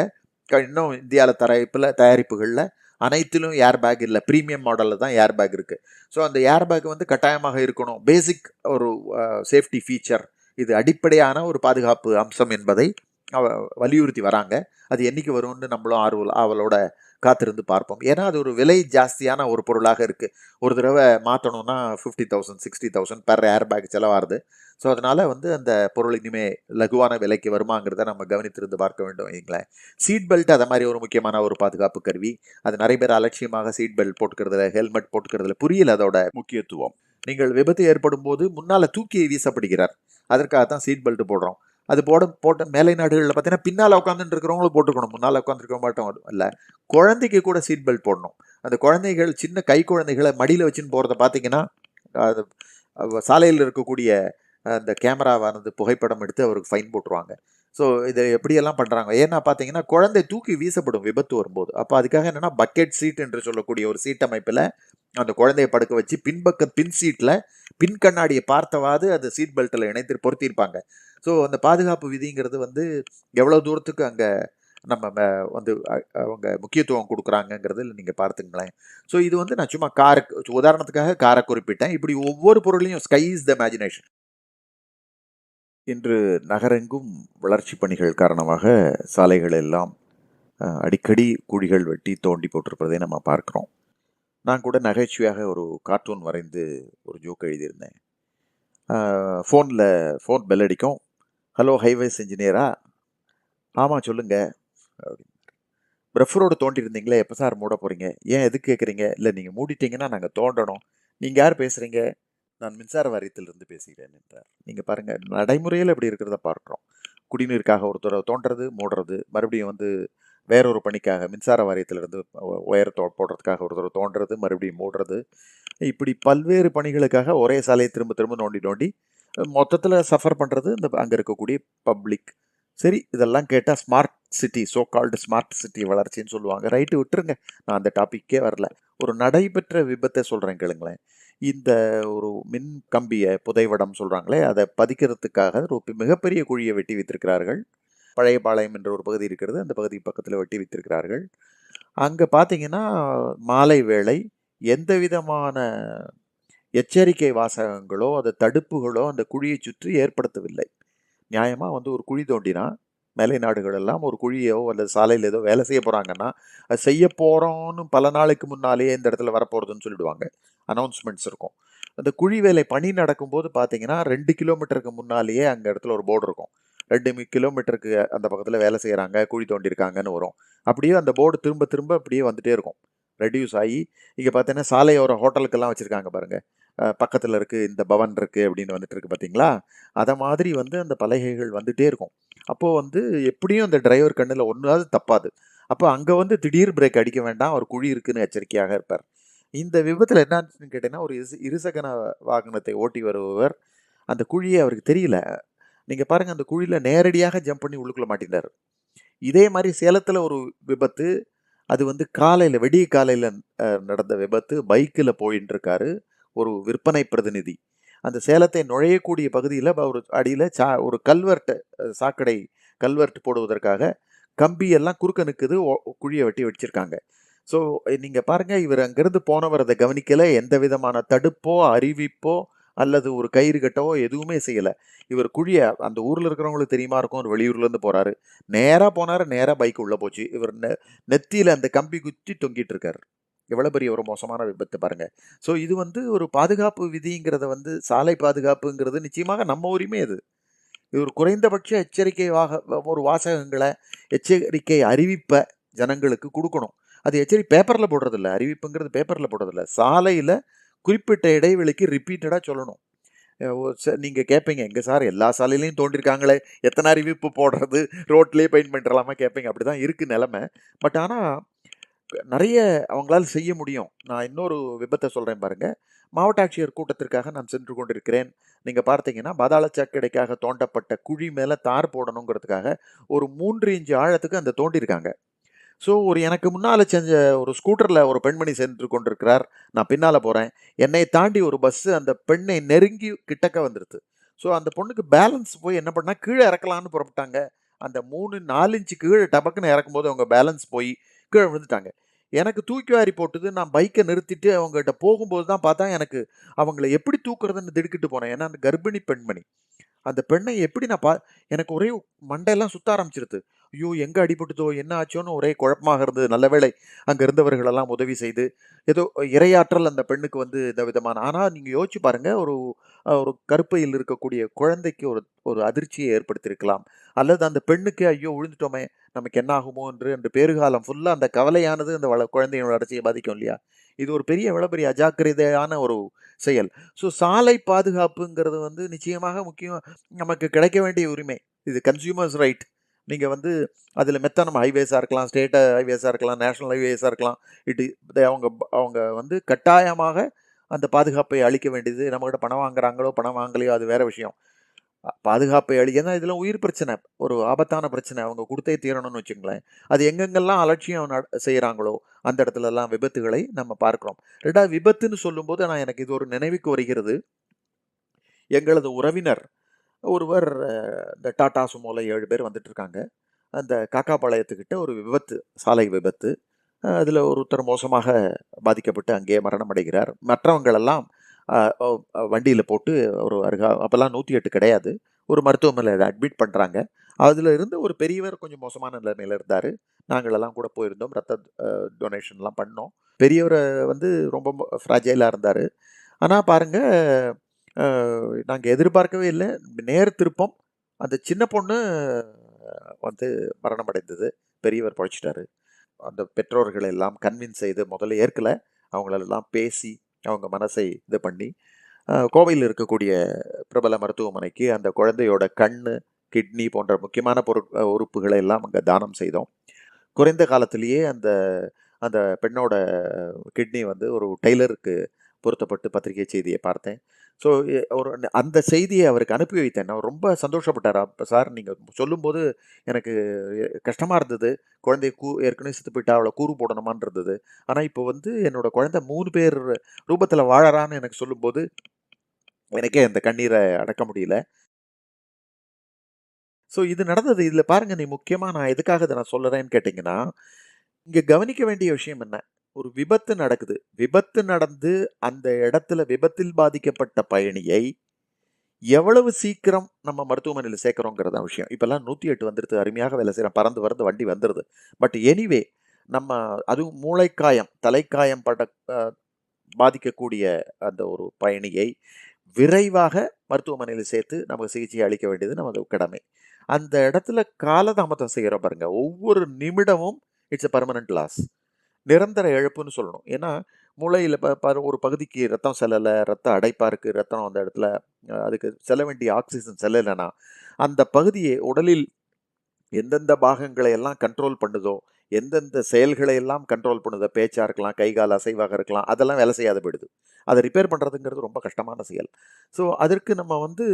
இன்னும் இந்தியாவில் தயாரிப்புகளில் அனைத்திலும் ஏர் பேக் இல்லை, ப்ரீமியம் மாடலில் தான் ஏர் பேக் இருக்குது. ஸோ அந்த ஏர் பேக் வந்து கட்டாயமாக இருக்கணும், பேசிக் ஒரு சேஃப்டி ஃபீச்சர், இது அடிப்படையான ஒரு பாதுகாப்பு அம்சம் என்பதை வலியுறுத்தி வராங்க. அது என்னைக்கு வரும்னு நம்மளும் அவளோட காத்திருந்து பார்ப்போம். ஏன்னா அது ஒரு விலை ஜாஸ்தியான ஒரு பொருளாக இருக்குது. ஒரு தடவை மாற்றணும்னா 50,000 60,000 பெர் ஏர் பேக் செலவாகுது. ஸோ அதனால் வந்து அந்த பொருள் இனிமேல் லகுவான விலைக்கு வருமாங்கிறத நம்ம கவனித்திருந்து பார்க்க வேண்டும். வைங்களேன், சீட் பெல்ட் அதை மாதிரி ஒரு முக்கியமான ஒரு பாதுகாப்பு கருவி. அது நிறைய பேர் அலட்சியமாக சீட் பெல்ட் போட்டுக்கிறதுல ஹெல்மெட் போட்டுக்கிறதுல புரியல அதோட முக்கியத்துவம். நீங்கள் விபத்து ஏற்படும் போது முன்னால் தூக்கி வீசப்படுகிறார், அதற்காக தான் சீட் பெல்ட் போடுறோம். அது போட்ட மேலை நாடுகளில் பார்த்தீங்கன்னா பின்னால் உட்காந்துட்டு இருக்கிறவங்களும் போட்டுக்கணும், முன்னால் உட்காந்துருக்க மாட்டோம் இல்லை. குழந்தைக்கு கூட சீட் பெல்ட் போடணும். அந்த குழந்தைகள் சின்ன கை குழந்தைகளை மடியில் வச்சுன்னு போகிறத பார்த்தீங்கன்னா சாலையில் இருக்கக்கூடிய அந்த கேமராவானது புகைப்படம் எடுத்து அவருக்கு ஃபைன் போட்டுருவாங்க. ஸோ இதை எப்படியெல்லாம் பண்ணுறாங்க, ஏன்னா பார்த்தீங்கன்னா குழந்தை தூக்கி வீசப்படும் விபத்து வரும்போது. அப்போ அதுக்காக என்னன்னா பக்கெட் சீட் என்று சொல்லக்கூடிய ஒரு சீட் அமைப்பில் அந்த குழந்தையை படுக்க வச்சு பின் சீட்டில் பின் கண்ணாடியை பார்த்தவாது அந்த சீட் பெல்ட்டில் இணைத்து பொருத்தியிருப்பாங்க. ஸோ அந்த பாதுகாப்பு விதிங்கிறது வந்து எவ்வளோ தூரத்துக்கு அங்கே நம்ம வந்து அவங்க முக்கியத்துவம் கொடுக்குறாங்கங்கிறது நீங்கள் பார்த்துங்களேன். ஸோ இது வந்து நான் சும்மா காருக்கு உதாரணத்துக்காக காரை குறிப்பிட்டேன். இப்படி ஒவ்வொரு பொருளையும் ஸ்கை இஸ் த இமேஜினேஷன். இன்று நகரெங்கும் வளர்ச்சி பணிகள் காரணமாக சாலைகள் எல்லாம் அடிக்கடி குழிகள் வெட்டி தோண்டி போட்டிருப்பதை நம்ம பார்க்குறோம். நான் கூட நகைச்சுவையாக ஒரு கார்ட்டூன் வரைந்து ஒரு ஜோக் எழுதியிருந்தேன். ஃபோன் பெல் அடிக்கும். ஹலோ ஹைவேஸ் இன்ஜினியரா? ஆமாம் சொல்லுங்க அப்படின்னு. பிரஃப் ரோடு தோண்டியிருந்தீங்களே, எப்போ சார் மூட போகிறீங்க? ஏன் எதுக்கு கேட்குறீங்க? இல்லை நீங்கள் மூடிட்டீங்கன்னா நாங்கள் தோண்டணும். நீங்கள் யார் பேசுகிறீங்க? நான் மின்சார வாரியத்திலிருந்து பேசுகிறேன் என்றார். நீங்கள் பாருங்கள், நடைமுறையில் இப்படி இருக்கிறத பார்க்குறோம். குடிநீருக்காக ஒருத்தரை தோன்றது மூடுறது, மறுபடியும் வந்து வேறொரு பணிக்காக மின்சார வாரியத்திலிருந்து ஒயர் போடுறதுக்காக ஒருத்தர் தோன்றது மறுபடியும் மூடுறது, இப்படி பல்வேறு பணிகளுக்காக ஒரே சாலையை திரும்ப திரும்ப நோண்டி மொத்தத்தில் சஃபர் பண்ணுறது இந்த அங்கே இருக்கக்கூடிய பப்ளிக். சரி, இதெல்லாம் கேட்டால் smart city, so called smart city வளர்ச்சின்னு சொல்லுவாங்க. ரைட்டு, விட்டுருங்க, நான் அந்த டாப்பிக்கே வரல. ஒரு நடைபெற்ற விபத்தை சொல்கிறேன் கேளுங்களேன். இந்த ஒரு மின் கம்பியை புதைவடம் சொல்கிறாங்களே, அதை பதிக்கிறதுக்காக ஒரு மிகப்பெரிய குழியை வெட்டி வைத்திருக்கிறார்கள். பழைய பாளையம் என்ற ஒரு பகுதி இருக்கிறது, அந்த பகுதி பக்கத்தில் வெட்டி வைத்திருக்கிறார்கள். அங்கே பார்த்தீங்கன்னா மாலை வேளை எந்த விதமான எச்சரிக்கை வாசகங்களோ அது தடுப்புகளோ அந்த குழியை சுற்றி ஏற்படுத்தவில்லை. நியாயமாக வந்து ஒரு குழி தோண்டினா மேலை நாடுகள் எல்லாம் ஒரு குழியோ அல்லது சாலையில் ஏதோ வேலை செய்ய போகிறாங்கன்னா அது செய்ய போகிறோன்னு பல நாளைக்கு முன்னாலேயே இந்த இடத்துல வரப்போகிறதுன்னு சொல்லிடுவாங்க, அனௌன்ஸ்மெண்ட்ஸ் இருக்கும். அந்த குழி வேலை பணி நடக்கும்போது பார்த்தீங்கன்னா 2 கிலோமீட்டருக்கு முன்னாலேயே அங்கே இடத்துல ஒரு போர்டு இருக்கும். 2 கிலோமீட்டருக்கு அந்த பக்கத்தில் வேலை செய்கிறாங்க, குழி தோண்டியிருக்காங்கன்னு வரும். அப்படியே அந்த போர்டு திரும்ப திரும்ப அப்படியே வந்துட்டே இருக்கும், ரெடியூஸ் ஆகி. இங்கே பார்த்தீங்கன்னா சாலையோர ஹோட்டலுக்கெல்லாம் வச்சுருக்காங்க பாருங்கள், பக்கத்தில் இருக்குது இந்த பவன் இருக்குது அப்படின்னு வந்துட்டு இருக்கு பார்த்தீங்களா. அதை மாதிரி வந்து அந்த பலகைகள் வந்துட்டே இருக்கும். அப்போது வந்து எப்படியும் அந்த டிரைவர் கண்ணில் ஒன்றாவது தப்பாது. அப்போ அங்கே வந்து திடீர் பிரேக் அடிக்க வேண்டாம், அவர் குழி இருக்குன்னு எச்சரிக்கையாக இருப்பார். இந்த விபத்தில் என்னாச்சுன்னு கேட்டீங்கன்னா, ஒரு இருசக்கர வாகனத்தை ஓட்டி வருபவர் அந்த குழியை அவருக்கு தெரியல. நீங்கள் பாருங்கள், அந்த குழியில் நேரடியாக ஜம்ப் பண்ணி உள்ளுக்குள்ளே மாட்டினார். இதே மாதிரி சேலத்தில் ஒரு விபத்து, அது வந்து காலையில் விடிய காலையில் நடந்த விபத்து. பைக்கில் போயின்னு இருக்காரு ஒரு விற்பனை பிரதிநிதி. அந்த சேலத்தை நுழையக்கூடிய பகுதியில் ஒரு அடியில் ஒரு கல்வெர்ட்டு, சாக்கடை கல்வெர்ட் போடுவதற்காக கம்பியெல்லாம் குறுக்க நிற்குது, குழியை வெட்டி வச்சிருக்காங்க. ஸோ நீங்கள் பாருங்கள், இவர் அங்கேருந்து போனவர் அதை கவனிக்கலை. எந்த விதமான தடுப்போ அறிவிப்போ அல்லது ஒரு கயிறு கட்டவோ எதுவுமே செய்யலை. இவர் குழியை அந்த ஊரில் இருக்கிறவங்களுக்கு தெரியுமா இருக்கும், ஒரு வெளியூர்லேருந்து போகிறாரு, நேராக போனார், நேராக பைக் உள்ளே போச்சு. இவர் நெத்தியில் அந்த கம்பி குத்தி தொங்கிட்டு இருக்காரு. எவ்வளோ பெரிய ஒரு மோசமான விபத்து பாருங்கள். ஸோ இது வந்து ஒரு பாதுகாப்பு விதிங்கிறத வந்து, சாலை பாதுகாப்புங்கிறது நிச்சயமாக நம்ம உரிமை. அது ஒரு குறைந்தபட்ச எச்சரிக்கை ஒரு வாசகங்களை, எச்சரிக்கை அறிவிப்பை ஜனங்களுக்கு கொடுக்கணும். அது பேப்பரில் போடுறதில்ல, அறிவிப்புங்கிறது பேப்பரில் போடுறதில்ல, சாலையில் குறிப்பிட்ட இடைவெளிக்கு ரிப்பீட்டடாக சொல்லணும். நீங்கள் கேட்பீங்க, எங்கே சார் எல்லா சாலையிலையும் தோண்டிருக்காங்களே, எத்தனை அறிவிப்பு போடுறது, ரோட்லேயே பெயிண்ட் பண்ணிடலாமா கேட்பீங்க. அப்படி தான் இருக்குது நிலமை. பட் ஆனால் நிறைய அவங்களால செய்ய முடியும். நான் இன்னொரு விபத்தை சொல்கிறேன் பாருங்கள். மாவட்ட ஆட்சியர் கூட்டத்திற்காக நான் சென்று கொண்டிருக்கிறேன். நீங்கள் பார்த்தீங்கன்னா பாதாள சாக்கடைக்காக தோண்டப்பட்ட குழி மேலே தார் போடணுங்கிறதுக்காக ஒரு 3 இன்ச்சு ஆழத்துக்கு அந்த தோண்டியிருக்காங்க. ஸோ ஒரு எனக்கு முன்னால் செஞ்ச ஒரு ஸ்கூட்டரில் ஒரு பெண்மணி சென்று கொண்டிருக்கிறார், நான் பின்னால் போகிறேன். என்னை தாண்டி ஒரு பஸ்ஸு அந்த பெண்ணை நெருங்கி கிட்டக்க வந்துடுது. ஸோ அந்த பொண்ணுக்கு பேலன்ஸ் போய் என்ன பண்ணால் கீழே இறக்கலான்னு புறப்பட்டாங்க. அந்த 3-4 இன்ச்சு கீழே டபக்குன்னு இறக்கும்போது அவங்க பேலன்ஸ் போய் கீழே விழுந்துட்டாங்க. எனக்கு தூக்கி வாரி போட்டுது. நான் பைக்கை நிறுத்திட்டு அவங்ககிட்ட போகும்போது தான் பார்த்தா எனக்கு அவங்கள எப்படி தூக்குறதுன்னு திடுக்கிட்டு போனேன். ஏன்னா அந்த கர்ப்பிணி பெண்மணி, அந்த பெண்ணை எப்படி நான் எனக்கு ஒரே மண்டையெல்லாம் சுத்த ஆரம்பிச்சிருது. ஐயோ, எங்கே அடிபட்டுதோ என்ன ஆச்சோன்னு ஒரே குழப்பமாக இருந்தது. நல்ல வேளை அங்கே இருந்தவர்களெல்லாம் உதவி செய்து ஏதோ இரையாற்றல் அந்த பெண்ணுக்கு வந்து இந்த விதமான. ஆனால் நீங்கள் யோசிச்சு பாருங்கள், ஒரு ஒரு கருப்பையில் இருக்கக்கூடிய குழந்தைக்கு ஒரு ஒரு அதிர்ச்சியை ஏற்படுத்தியிருக்கலாம். அல்லது அந்த பெண்ணுக்கு ஐயோ விழுந்துட்டோமே நமக்கு என்ன ஆகுமோ என்று பேறுகாலம் ஃபுல்லாக அந்த கவலையானது அந்த குழந்தையின் வளர்ச்சியை பாதிக்கும் இல்லையா. இது ஒரு எவ்வளோ பெரிய அஜாக்கிரதையான ஒரு செயல். ஸோ சாலை பாதுகாப்புங்கிறது வந்து நிச்சயமாக முக்கியம், நமக்கு கிடைக்க வேண்டிய உரிமை. இது கன்சியூமர்ஸ் ரைட். நீங்கள் வந்து அதில் மெத்தனம் ஹைவேஸாக இருக்கலாம், ஸ்டேட் ஹைவேஸாக இருக்கலாம், நேஷனல் ஹைவேஸாக இருக்கலாம். அவங்க அவங்க வந்து கட்டாயமாக அந்த பாதுகாப்பை அளிக்க வேண்டியது. நம்மகிட்ட பணம் வாங்குறாங்களோ பணம் வாங்கலையோ அது வேற விஷயம். பாதுகாப்பை ஏன்னா இதெல்லாம் உயிர் பிரச்சனை, ஒரு ஆபத்தான பிரச்சனை. அவங்க குடுத்தே தீரணும்னு வச்சுங்களேன். அது எங்கெங்கெல்லாம் அலட்சியம் செய்றாங்களோ, அந்த இடத்துலலாம் விபத்துகளை நம்ம பார்க்கிறோம். 2வது விபத்துன்னு சொல்லும்போது எனக்கு இது ஒரு நினைவுக்கு வருகிறது. எங்களது உறவினர் ஒருவர் இந்த டாடா சுமோல 7 பேர் வந்துட்டுருக்காங்க. அந்த காக்காபாளையத்துக்கிட்ட ஒரு விபத்து, சாலை விபத்து. அதில ஒருத்தர் மோசமாக பாதிக்கப்பட்டு அங்கேயே மரணம் அடைகிறார். மற்றவங்களெல்லாம் அ ஒ வண்டியில போட்டு ஒரு அப்பலாம் 108 கிடையாது. ஒரு மருத்துவமனையில அட்மிட் பண்றாங்க. அதுல இருந்து ஒரு பெரியவர் கொஞ்சம் மோசமான நிலைமையில இருந்தாரு. நாங்களெல்லாம் கூட போயிருந்தோம். ரத்த டொனேஷன்லாம் பண்ணோம். பெரியவர வந்து ரொம்ப ஃப்ராஜைலா இருந்தாரு. ஆனா பாருங்க, அ நாங்க எதிர்பார்க்கவே இல்ல. நேர் திருப்பம். அந்த சின்ன பொண்ணு வந்து மரணம் அடைந்தது. பெரியவர் பொழச்சுட்டாரு. அந்த பெற்றோர்கள் எல்லாம் கன்வின்ஸ் செய்து முதல்ல ஏற்கல. அவங்களெல்லாம் பேசி, அவங்க மனசை இது பண்ணி, கோவையில் இருக்கக்கூடிய பிரபல மருத்துவமனைக்கு அந்த குழந்தையோட கண்ணு, கிட்னி போன்ற முக்கியமான உறுப்புகளை எல்லாம் அங்க தானம் செய்தோம். குறைந்த காலத்திலேயே அந்த அந்த பெண்ணோட கிட்னி வந்து ஒரு டெய்லருக்கு பொருத்தப்பட்டு பத்திரிகை செய்திய பார்த்தேன். ஸோ ஒரு அந்த செய்திய அவருக்கு அனுப்பி வைத்தேன். அவர் ரொம்ப சந்தோஷப்பட்டாரு. அப்ப சார் நீங்க சொல்லும்போது எனக்கு கஷ்டமா இருந்தது. குழந்தை ஏற்கனவே செத்து போயிட்டா, அவள கூறு போடணுமான்னு இருந்தது. ஆனா இப்போ வந்து என்னோட குழந்தை 3 பேர் ரூபத்துல வாழறான்னு எனக்கு சொல்லும்போது, எனக்கே அந்த கண்ணீர அடக்க முடியல. ஸோ இது நடந்தது. இதுல பாருங்க, முக்கியமா நான் எதுக்காக இத நான் சொல்லுறேன்னு கேட்டீங்கன்னா, இங்க கவனிக்க வேண்டிய விஷயம் என்ன? ஒரு விபத்து நடக்குது. விபத்து நடந்து அந்த இடத்துல விபத்தில் பாதிக்கப்பட்ட பயணியை எவ்வளவு சீக்கிரம் நம்ம மருத்துவமனையில சேர்க்கிறோங்கிறது தான் விஷயம். இப்பல்லாம் 108 வந்துருது. அருமையாக வேலை செய்றான். பறந்து பறந்து வண்டி வந்துருது. பட் எனிவே நம்ம அதுவும் மூளைக்காயம், தலைக்காயம் அ பாதிக்கக்கூடிய அந்த ஒரு பயணியை விரைவாக மருத்துவமனையில சேர்த்து நமக்கு சிகிச்சை அளிக்க வேண்டியது நமது கடமை. அந்த இடத்துல காலதாமதம் செய்றோம் பாருங்க. ஒவ்வொரு நிமிடமும் இட்ஸ் எ பெர்மனன்ட் லாஸ். நிரந்தர இழப்புன்னு சொல்லணும். ஏன்னா, மூளையில ஒரு பகுதிக்கு ரத்தம் செல்லல, ரத்த அடைப்பா இருக்கு, ரத்தம் அந்த இடத்துல அதுக்கு செல்ல வேண்டிய ஆக்ஸிஜன் செல்லலன்னா, அந்த பகுதியை உடலில் எந்தெந்த பாகங்களை எல்லாம் கண்ட்ரோல் பண்ணுதோ, எந்தெந்த செயல்களை எல்லாம் கண்ட்ரோல் பண்ணுதோ, பேச்சா இருக்கலாம், கை, கால் அசைவாக இருக்கலாம், அதெல்லாம் வேலை செய்யாத போயிடுது. அத ரிப்பேர் பண்றதுங்கிறது ரொம்ப கஷ்டமான செயல். ஸோ, அதற்கு நம்ம வந்து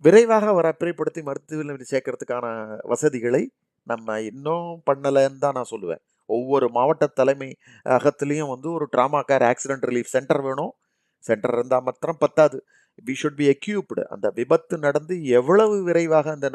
விரைவாக அவர அப்புறைப்படுத்தி மருத்துவமனையில சேர்க்கறதுக்கான வசதிகளை நம்ம இன்னும் பண்ணலன்னு தான் நான் சொல்லுவேன். ஒவ்வொரு மாவட்ட தலைமை அகத்திலயும் வந்து ஒரு trauma care accident relief centre வேணும். சென்டர் இருந்தா மாத்திரம் பத்தாது. We should be equipped. அந்த விபத்து நடந்து எவ்வளவு விரைவாக அந்த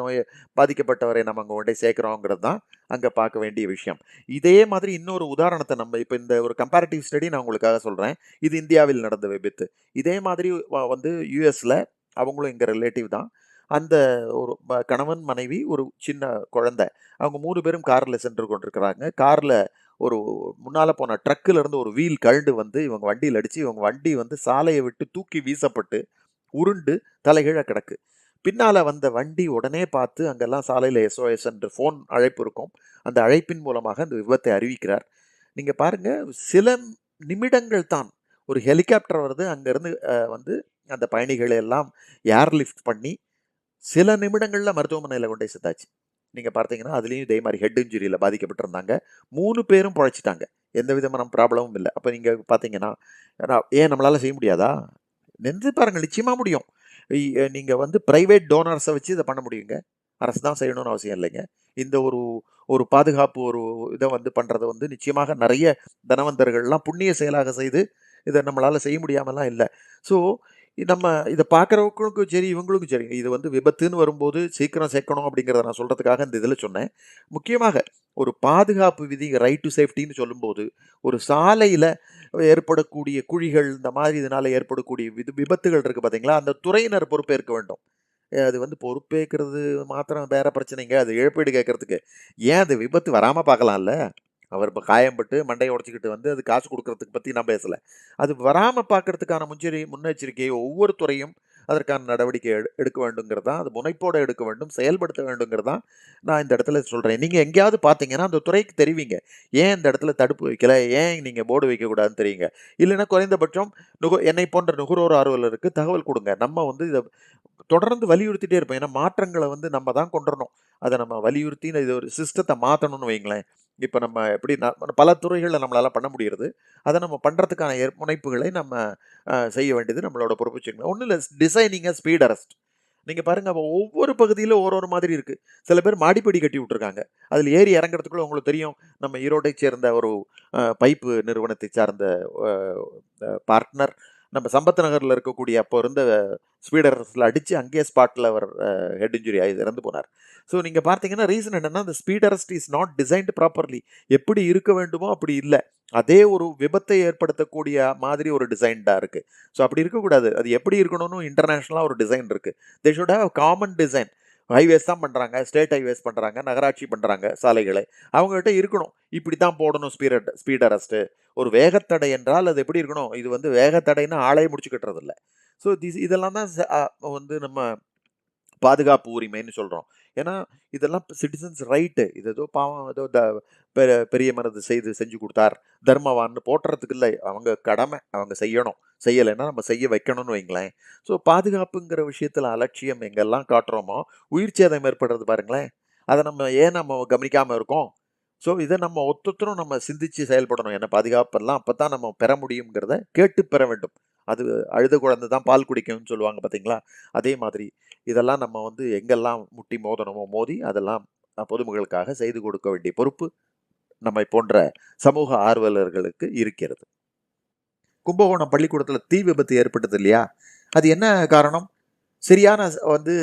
பாதிக்கப்பட்டவரை நம்ம அங்க கொண்டோய் சேர்க்கிறோங்கிறது தான் அங்க பார்க்க வேண்டிய விஷயம். இதே மாதிரி இன்னொரு உதாரணத்த நம்ம இப்ப இந்த ஒரு கம்பேரிட்டிவ் ஸ்டடி நான் உங்களுக்காக சொல்றேன். இது இந்தியாவில் நடந்த விபத்து. இதே மாதிரி வந்து யுஎஸ்ல அவங்களும் எங்க ரிலேட்டிவ் தான். அந்த ஒரு கணவன், மனைவி, ஒரு சின்ன குழந்தை. அவங்க 3 பேரும் கார்ல சென்று கொண்டிருக்கிறாங்க. கார்ல ஒரு முன்னால போன ட்ரக்குல இருந்து ஒரு வீல் கழண்டு வந்து இவங்க வண்டியில அடிச்சு, இவங்க வண்டி வந்து சாலைய விட்டு தூக்கி வீசப்பட்டு, உருண்டு தலைகீழ கிடக்கு. பின்னால வந்த வண்டி உடனே பார்த்து அங்கெல்லாம் சாலையில SOS என்று ஃபோன் அழைப்பு இருக்கும். அந்த அழைப்பின் மூலமாக அந்த விபத்தை அறிவிக்கிறார். நீங்க பாருங்க, சில நிமிடங்கள் தான். ஒரு ஹெலிகாப்டர் வருது. அங்கருந்து வந்து அந்த பயணிகளை எல்லாம் ஏர்லிஃப்ட் பண்ணி, சில நிமிடங்கள்ல மருத்துவமனையில கொண்டோய் சேர்த்தாச்சு. நீங்க பார்த்தீங்கன்னா, அதுலயும் இதே மாரி ஹெட் இன்ஜுரியில பாதிக்கப்பட்டிருந்தாங்க. 3 பேரும் பொழச்சுட்டாங்க. எந்த விதமான ப்ராப்ளமும் இல்ல. அப்ப நீங்க பார்த்தீங்கன்னா, ஏன் நம்மளால செய்ய முடியாதா? நெனச்சு பாருங்க, நிச்சயமா முடியும். நீங்க வந்து பிரைவேட் டோனர்ஸ வச்சு இத பண்ண முடியுங்க. அரசு தான் செய்யணும்னு அவசியம் இல்லைங்க. இந்த ஒரு ஒரு பாதுகாப்பு ஒரு இத வந்து பண்றத வந்து நிச்சயமாக நெறைய தனவந்தர்கள்லாம் புண்ணிய செயலாக செய்து, இத நம்மளால செய்ய முடியாமலாம் இல்ல. ஸோ, நம்ம இத பார்க்குறவங்களுக்கும் சரி, இவங்களுக்கும் சரி, இது வந்து விபத்துன்னு வரும்போது சீக்கிரம் சேர்க்கணும் அப்படிங்கிறத நான் சொல்றதுக்காக இந்த இதில சொன்னேன். முக்கியமாக ஒரு பாதுகாப்பு விதி, ரைட் டு சேஃப்டின்னு சொல்லும்போது, ஒரு சாலையில ஏற்படக்கூடிய குழிகள், இந்த மாதிரி இதனால ஏற்படக்கூடிய விபத்துகள் இருக்கு பார்த்தீங்களா? அந்த துறையினர் பொறுப்பேற்க வேண்டும். அது வந்து பொறுப்பேற்கிறது மாத்திரம் வேற பிரச்சனைங்க. அது இழப்பீடு கேட்கறதுக்கு. ஏன் அது விபத்து வராம பார்க்கலாம்ல? அவர் இப்ப காயம்பட்டு மண்டைய உடைச்சுக்கிட்டு வந்து அது காசு குடுக்கறதுக்கு பத்தி நான் பேசல. அது வராம பார்க்கறதுக்கான முன்னெச்சரிக்கையை ஒவ்வொரு துறையும் அதற்கான நடவடிக்கை எடுக்க வேண்டுங்கிறது தான். அது முனைப்போட எடுக்க வேண்டும், செயல்படுத்த வேண்டுங்கிறது தான் நான் இந்த இடத்துல சொல்றேன். நீங்க எங்கேயாவது பார்த்தீங்கன்னா, அந்த துறைக்கு தெரிவிங்க. ஏன் இந்த இடத்துல தடுப்பு வைக்கல? ஏன் நீங்க போர்டு வைக்கக்கூடாதுன்னு தெரியுங்க. இல்லன்னா குறைந்தபட்சம் என்னை போன்ற நுகர்வோர் ஆர்வலருக்கு தகவல் குடுங்க. நம்ம வந்து இத தொடர்ந்து வலியுறுத்திட்டே இருப்போம். ஏன்னா மாற்றங்கள வந்து நம்ம தான் கொண்டு வரணும். அத நம்ம வலியுறுத்தி இது ஒரு சிஸ்டத்த மாத்தணும்னு வைங்களேன். இப்ப நம்ம எப்படி பல துறைகள்ல நம்மளால பண்ண முடியறது. அத நம்ம பண்றதுக்கான முனைப்புகளை நம்ம செய்ய வேண்டியது நம்மளோட பொறுப்பு. ஒண்ணும் இல்ல, டிசைனிங் அ ஸ்பீட் அரெஸ்ட். நீங்க பாருங்க, அப்ப ஒவ்வொரு பகுதியில ஒரு மாதிரி இருக்கு. சில பேர் மாடிப்படி கட்டி விட்டுருக்காங்க. அதுல ஏறி இறங்குறதுக்குள்ள உங்களுக்கு தெரியும், நம்ம ஈரோட்டைச் சேர்ந்த ஒரு பைப்பு நிறுவனத்தை சார்ந்த அ பார்ட்னர் நம்ம சம்பத் நகர்ல இருக்கக்கூடிய அப்போ இருந்த ஸ்பீடர்ஸ்ல அடிச்சு அங்கேயே ஸ்பாட்ல அவர் ஹெட் இன்ஜுரி ஆகி இறந்து போனார். ஸோ நீங்க பார்த்தீங்கன்னா ரீசன் என்னன்னா, அந்த ஸ்பீடரஸ்ட் இஸ் நாட் டிசைன்டு ப்ராப்பர்லி. எப்படி இருக்க வேண்டுமோ அப்படி இல்ல. அதே ஒரு விபத்தை ஏற்படுத்தக்கூடிய மாதிரி ஒரு டிசைன்டா இருக்கு. ஸோ அப்படி இருக்கக்கூடாது. அது எப்படி இருக்கணும்னு இன்டர்நேஷனலா ஒரு டிசைன் இருக்கு. They should have common design. Highways தான் பண்றாங்க, ஸ்டேட் ஹைவேஸ் பண்றாங்க, நகராட்சி பண்றாங்க சாலைகளை. அவங்ககிட்ட இருக்கணும். இப்படி தான் போடணும் ஸ்பீட் அரெஸ்ட். ஒரு வேகத்தடை என்றால் அது எப்படி இருக்கணும்? இது வந்து வேகத்தடைன்னா ஆளே முடிச்சு கட்டுறது இல்ல. ஸோ இதெல்லாம் தான் வந்து நம்ம பாதுகாப்பு உரிமைன்னு சொல்றோம். ஏன்னா, இதெல்லாம் சிட்டிசன்ஸ் ரைட்டு. இது ஏதோ பாவம் ஏதோ பெரிய மனது செஞ்சு குடுத்தார். தர்மவான்னு போட்டுறதுக்கு இல்ல. அவங்க கடமை. அவங்க செய்யணும். செய்யலைன்னா நம்ம செய்ய வைக்கணும்னு வைங்களேன். ஸோ பாதுகாப்புங்கிற விஷயத்துல அலட்சியம் எங்கெல்லாம் காட்டுறோமோ, உயிர் சேதம் ஏற்படுறது பாருங்களேன். அத நம்ம கவனிக்காம இருக்கோம்? ஸோ இத நம்ம ஒத்தொத்தரும் நம்ம சிந்திச்சு செயல்படணும். என்ன பாதுகாப்பெல்லாம் அப்பதான் நம்ம பெற முடியுங்கிறத கேட்டு பெற வேண்டும். அது அழுத குழந்தை தான் பால் குடிக்கும்னு சொல்லுவாங்க பார்த்தீங்களா? அதே மாதிரி இதெல்லாம் நம்ம வந்து எங்கெல்லாம் முட்டி மோதணுமோ மோதி, அதெல்லாம் பொதுமக்களுக்காக செய்து கொடுக்க வேண்டிய பொறுப்பு நம்மை போன்ற சமூக ஆர்வலர்களுக்கு இருக்கிறது. கும்பகோணம் பள்ளிக்கூடத்துல தீ விபத்து ஏற்பட்டது இல்லையா? அது என்ன காரணம்? சரியான வந்து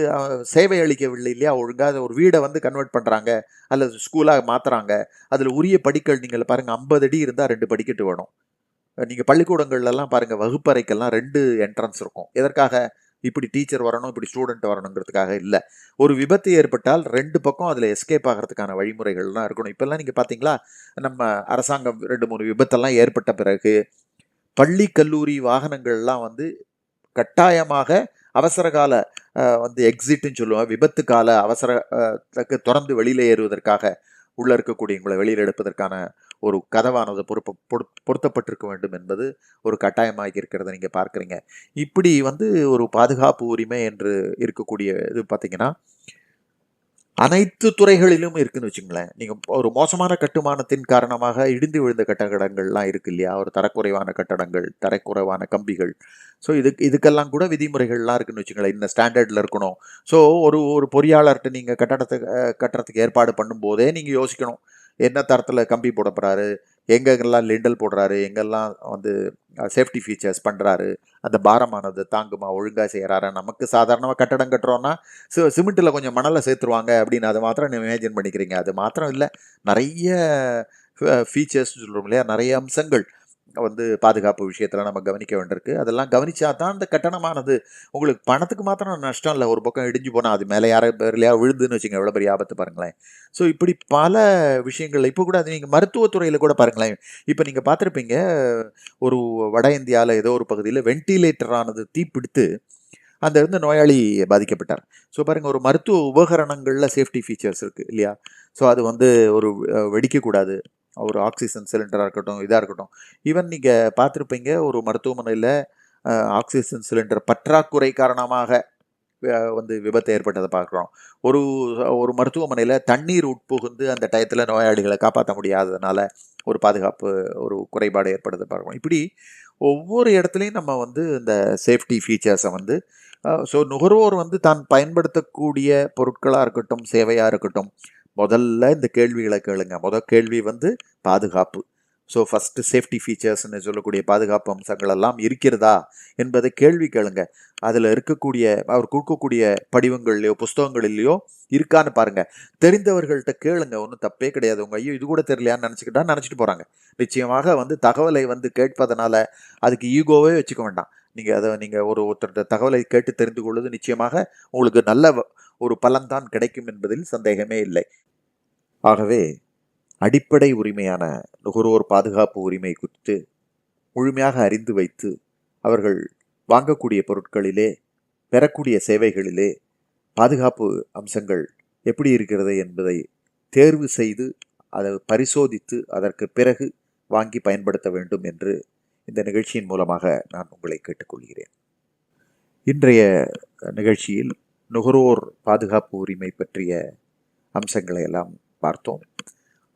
சேவை அளிக்கவில்லை இல்லையா? ஒழுங்கா ஒரு வீட வந்து கன்வெர்ட் பண்றாங்க, அல்லது ஸ்கூலா மாத்துறாங்க. அதுல உரிய படிக்கல் நீங்க பாருங்க 50 அடி இருந்தா 2 படிக்கட்டு வேணும். நீங்க பள்ளிக்கூடங்கள்லாம் பாருங்க வகுப்பறைக்கெல்லாம் 2 என்ட்ரன்ஸ் இருக்கும். எதற்காக? இப்படி டீச்சர் வரணும், இப்படி ஸ்டூடெண்ட் வரணுங்கிறதுக்காக இல்ல. ஒரு விபத்து ஏற்பட்டால் 2 பக்கம் அதுல எஸ்கேப் ஆகறதுக்கான வழிமுறைகள்லாம் இருக்கணும். இப்பல்லாம் நீங்க பார்த்தீங்களா, நம்ம அரசாங்கம் 2, 3 விபத்தெல்லாம் ஏற்பட்ட பிறகு, பள்ளி, கல்லூரி வாகனங்கள்லாம் வந்து கட்டாயமாக அவசர கால வந்து எக்ஸிட்ன்னு சொல்லுவோம். விபத்து கால அவசர தொறந்து வெளியில ஏறுவதற்காக உள்ள இருக்கக்கூடியவங்களை வெளியில் எடுப்பதற்கான ஒரு கதவானது பொருத்தப்பட்டிருக்க வேண்டும் என்பது ஒரு கட்டாயமாகி இருக்கிறத நீங்க பார்க்குறீங்க. இப்படி வந்து ஒரு பாதுகாப்பு உரிமை என்று இருக்கக்கூடிய இது பார்த்தீங்கன்னா, அனைத்து துறைகளிலும் இருக்குன்னு வச்சுங்களேன். நீங்க ஒரு மோசமான கட்டுமானத்தின் காரணமாக இடிந்து விழுந்த கட்டடங்கள்லாம் இருக்கு இல்லையா? ஒரு தரக்குறைவான கட்டடங்கள், தரக்குறைவான கம்பிகள். ஸோ இதுக்கெல்லாம் கூட விதிமுறைகள்லாம் இருக்குன்னு வச்சுங்களேன். இந்த ஸ்டாண்டர்ட்ல இருக்கணும். ஸோ ஒரு ஒரு பொறியாளர்ட்ட நீங்க கட்டடத்த கட்டுறதுக்கு ஏற்பாடு பண்ணும்போதே நீங்க யோசிக்கணும். என்ன தரத்துல கம்பி போட போறாரு? எங்கெங்கெல்லாம் லிண்டல் போடுறாரு? எங்கெல்லாம் வந்து சேஃப்டி ஃபீச்சர்ஸ் பண்றாரு? அந்த பாரமானது தாங்குமா? ஒழுங்கா செய்றாரா? நமக்கு சாதாரணமா கட்டடம் கட்டுறோம்னா, சிமெண்ட்ல கொஞ்சம் மணல சேர்த்துருவாங்க அப்படின்னு அத மாத்திரம் இமேஜின் பண்ணிக்கிறீங்க. அது மாத்திரம் இல்ல. நெறைய ஃபீச்சர்ஸ்ன்னு சொல்றோம் இல்லையா? நெறைய அம்சங்கள் வந்து பாதுகாப்பு விஷயத்துல நம்ம கவனிக்க வேண்டியிருக்கு. அதெல்லாம் கவனிச்சா தான் அந்த கட்டணமானது உங்களுக்கு பணத்துக்கு மாத்திரம் நஷ்டம் இல்ல. ஒரு பக்கம் இடிஞ்சு போனா, அது மேல யாரோ பேர்லயா விழுதுன்னு வச்சுக்கங்க, எவ்வளவு பெரிய ஆபத்து பாருங்களேன். ஸோ இப்படி பல விஷயங்கள் இப்ப கூட அது நீங்க மருத்துவத்துறையில கூட பாருங்களேன். இப்ப நீங்க பார்த்திருப்பீங்க, ஒரு வட இந்தியால ஏதோ ஒரு பகுதியில வென்டிலேட்டர் ஆனது தீப்பிடித்து அந்த இருந்து நோயாளி பாதிக்கப்பட்டார். ஸோ பாருங்க, ஒரு மருத்துவ உபகரணங்கள்ல சேஃப்டி ஃபீச்சர்ஸ் இருக்கு இல்லையா? ஸோ அது வந்து ஒரு வெடிக்கக்கூடாது. ஒரு ஆக்ஸிஜன் சிலிண்டரா இருக்கட்டும், இதா இருக்கட்டும். ஈவன் நீங்க பார்த்திருப்பீங்க, ஒரு மருத்துவமனையில ஆக்ஸிஜன் சிலிண்டர் பற்றாக்குறை காரணமாக வந்து விபத்து ஏற்பட்டதை பார்க்குறோம். ஒரு ஒரு மருத்துவமனையில தண்ணீர் உட்புகுந்து அந்த டயத்துல நோயாளிகள காப்பாத்த முடியாததுனால ஒரு பாதுகாப்பு ஒரு குறைபாடு ஏற்படுறத பார்க்கிறோம். இப்படி ஒவ்வொரு இடத்துலயும் நம்ம வந்து இந்த சேஃப்டி ஃபீச்சர்ஸ வந்து ஸோ நுகர்வோர் வந்து தான் பயன்படுத்தக்கூடிய பொருட்களா இருக்கட்டும், சேவையா இருக்கட்டும், முதல்ல இந்த கேள்விகள கேளுங்க. கேள்வி வந்து பாதுகாப்பு. ஸோ ஃபர்ஸ்ட் சேஃப்டி ஃபீச்சர்ஸ்ன்னு சொல்லக்கூடிய பாதுகாப்பு அம்சங்கள் எல்லாம் இருக்கிறதா என்பதை கேள்வி கேளுங்க. அதுல இருக்கக்கூடிய அவர் கொடுக்கக்கூடிய படிவங்கள்லயோ, புஸ்தகங்களிலயோ இருக்கான்னு பாருங்க. தெரிந்தவர்கள்ட்ட கேளுங்க. ஒண்ணும் தப்பே கிடையாது. உங்க ஐயோ! இது கூட தெரியலையான்னு நெனச்சுட்டு போறாங்க. நிச்சயமாக வந்து தகவலை வந்து கேட்பதனால அதுக்கு ஈகோவே வச்சுக்க வேண்டாம். நீங்க ஒருத்தர்ட்ட தகவலை கேட்டு தெரிந்து கொள்வது நிச்சயமாக உங்களுக்கு நல்ல ஒரு பலன் தான் கிடைக்கும் என்பதில் சந்தேகமே இல்லை. ஆகவே அடிப்படை உரிமையான நுகர்வோர் பாதுகாப்பு உரிமை குறித்து முழுமையாக அறிந்து வைத்து, அவர்கள் வாங்கக்கூடிய பொருட்களிலே, பெறக்கூடிய சேவைகளிலே பாதுகாப்பு அம்சங்கள் எப்படி இருக்கிறது என்பதை தேர்வு செய்து, அதை பரிசோதித்து, அதற்கு பிறகு வாங்கி பயன்படுத்த வேண்டும் என்று இந்த நிகழ்ச்சியின் மூலமாக நான் உங்களை கேட்டுக்கொள்கிறேன். இன்றைய நிகழ்ச்சியில் நுகர்வோர் பாதுகாப்பு உரிமை பற்றிய அம்சங்களை எல்லாம் பார்த்தோம்.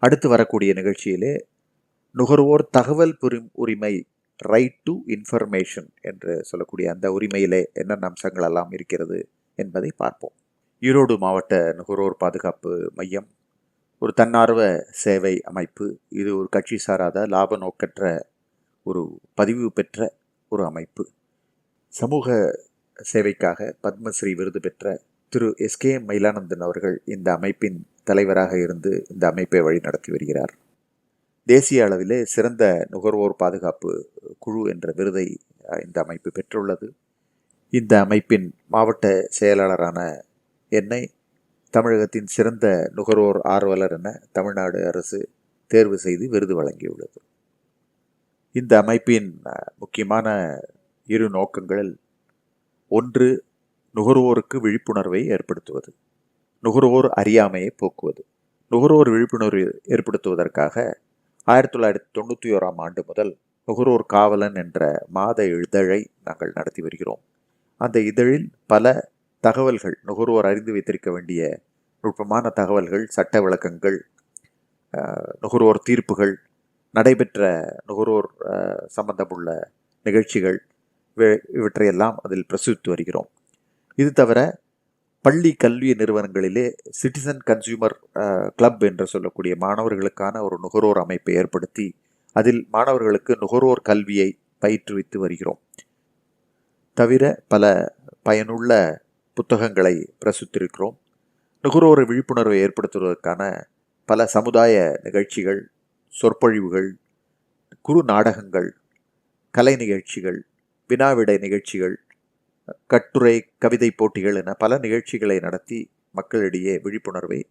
அடுத்து வரக்கூடிய நிகழ்ச்சியிலே நுகர்வோர் தகவல் பெறும் உரிமை, ரைட் டு இன்ஃபர்மேஷன் என்று சொல்லக்கூடிய அந்த உரிமையிலே என்னென்ன அம்சங்கள் எல்லாம் இருக்கிறது என்பதை பார்ப்போம். ஈரோடு மாவட்ட நுகர்வோர் பாதுகாப்பு மையம் ஒரு தன்னார்வ சேவை அமைப்பு. இது ஒரு கட்சி சாராத லாப நோக்கற்ற ஒரு பதிவு பெற்ற ஒரு அமைப்பு. சமூக சேவைக்காக பத்மஸ்ரீ விருது பெற்ற திரு எஸ்கேஎம் மயிலானந்தன் அவர்கள் இந்த அமைப்பின் தலைவராக இருந்து இந்த அமைப்பை வழிநடத்தி வருகிறார். தேசிய அளவிலே சிறந்த நுகர்வோர் பாதுகாப்பு குழு என்ற விருதை இந்த அமைப்பு பெற்றுள்ளது. இந்த அமைப்பின் மாவட்ட செயலாளரான என்னை தமிழகத்தின் சிறந்த நுகர்வோர் ஆர்வலர் என தமிழ்நாடு அரசு தேர்வு செய்து விருது வழங்கியுள்ளது. இந்த அமைப்பின் முக்கியமான 2 நோக்கங்களில் ஒன்று, நுகர்வோருக்கு விழிப்புணர்வை ஏற்படுத்துவது, நுகர்வோர் அறியாமையை போக்குவது. நுகர்வோர் விழிப்புணர்வு ஏற்படுத்துவதற்காக 1991ஆம் ஆண்டு முதல் நுகர்வோர் காவலன் என்ற மாத இதழை நாங்கள் நடத்தி வருகிறோம். அந்த இதழில் பல தகவல்கள், நுகர்வோர் அறிந்து வைத்திருக்க வேண்டிய நுட்பமான தகவல்கள், சட்ட விளக்கங்கள், நுகர்வோர் தீர்ப்புகள், நடைபெற்ற நுகர்வோர் சம்பந்தமுள்ள நிகழ்ச்சிகள், இவற்றையெல்லாம் அதில் பிரசுரித்து வருகிறோம். இது தவிர பள்ளி கல்வி நிறுவனங்களிலே சிட்டிசன் கன்சியூமர் கிளப் என்று சொல்லக்கூடிய மாணவர்களுக்கான ஒரு நுகர்வோர் அமைப்பை ஏற்படுத்தி அதில் மாணவர்களுக்கு நுகர்வோர் கல்வியை பயிற்றுவித்து வருகிறோம். தவிர பல பயனுள்ள புத்தகங்களை பிரசுத்திருக்கிறோம். நுகர்வோர் விழிப்புணர்வை ஏற்படுத்துவதற்கான பல சமுதாய நிகழ்ச்சிகள், சொற்பொழிவுகள், குறு நாடகங்கள், கலை நிகழ்ச்சிகள், வினாவிடை நிகழ்ச்சிகள், கட்டுரை, கவிதை போட்டிகள் என பல நிகழ்ச்சிகளை நடத்தி மக்களிடையே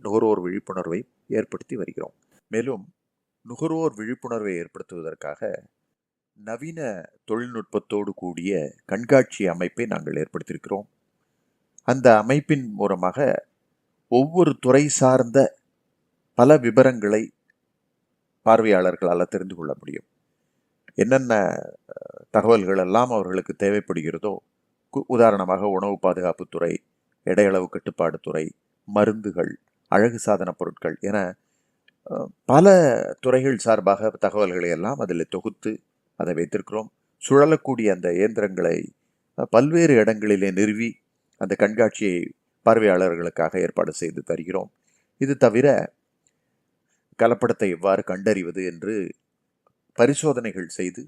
நுகர்வோர் விழிப்புணர்வை ஏற்படுத்தி வருகிறோம். மேலும் நுகர்வோர் விழிப்புணர்வை ஏற்படுத்துவதற்காக நவீன தொழில்நுட்பத்தோடு கூடிய கண்காட்சி அமைப்பை நாங்கள் ஏற்படுத்தியிருக்கிறோம். அந்த அமைப்பின் மூலமாக ஒவ்வொரு துறை சார்ந்த பல விவரங்களை பார்வையாளர்களால் தெரிந்து கொள்ள முடியும். என்னென்ன தகவல்கள் எல்லாம் அவர்களுக்கு தேவைப்படுகிறதோ, உதாரணமாக உணவு பாதுகாப்புத்துறை, எடையளவு கட்டுப்பாடு துறை, மருந்துகள், அழகு சாதன பொருட்கள் என பல துறைகள் சார்பாக தகவல்களை எல்லாம் அதில் தொகுத்து அதை வைத்திருக்கிறோம். சுழலக்கூடிய அந்த இயந்திரங்களை பல்வேறு இடங்களிலே நிறுவி அந்த கண்காட்சியை பார்வையாளர்களுக்காக ஏற்பாடு செய்து தருகிறோம். இது தவிர கலப்படத்தை எவ்வாறு கண்டறிவது என்று பரிசோதனைகள் செய்து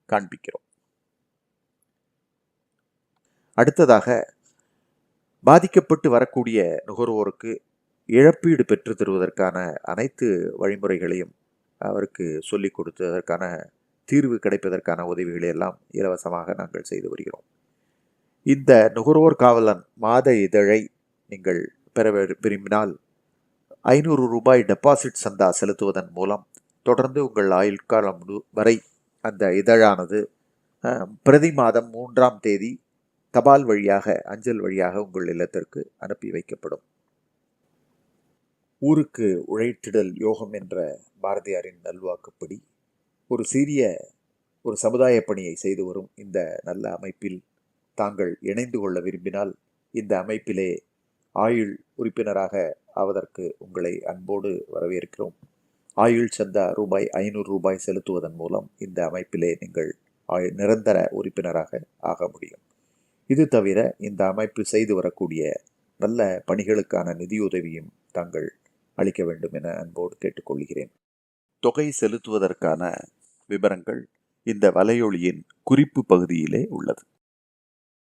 காண்பிக்கிறோம். அடுத்ததாக, பாதிக்கப்பட்டு வரக்கூடிய நுகர்வோருக்கு இழப்பீடு பெற்று தருவதற்கான அனைத்து வழிமுறைகளையும் அவருக்கு சொல்லிக் கொடுத்து அதற்கான தீர்வு கிடைப்பதற்கான உதவிகளை எல்லாம் இலவசமாக நாங்கள் செய்து வருகிறோம். இந்த நுகர்வோர் காவலன் மாத இதழை நீங்கள் பெற விரும்பினால் 500 ரூபாய் டெபாசிட் சந்தா செலுத்துவதன் மூலம் தொடர்ந்து உங்கள் ஆயுள் காலம் வரை அந்த இதழானது பிரதி மாதம் 3ஆம் தேதி தபால் வழியாக, அஞ்சல் வழியாக உங்கள் இல்லத்திற்கு அனுப்பி வைக்கப்படும். ஊருக்கு உழைத்திடல் யோகம் என்ற பாரதியாரின் நல்வாக்குப்படி ஒரு சமுதாய பணியை செய்து வரும் இந்த நல்ல அமைப்பில் தாங்கள் இணைந்து கொள்ள விரும்பினால் இந்த அமைப்பிலே ஆயுள் உறுப்பினராக ஆவதற்கு உங்களை அன்போடு வரவேற்கிறோம். ஆயுள் சந்தா ரூபாய் 500 ரூபாய் செலுத்துவதன் மூலம் இந்த அமைப்பிலே நீங்கள் நிரந்தர உறுப்பினராக ஆக முடியும். இது தவிர இந்த அமைப்பு செய்து வரக்கூடிய நல்ல பணிகளுக்கான நிதியுதவியும் தாங்கள் அளிக்க வேண்டும் என அன்போடு கேட்டுக்கொள்கிறேன். தொகை செலுத்துவதற்கான விவரங்கள் இந்த வலையொலியின் குறிப்பு பகுதியிலே உள்ளது.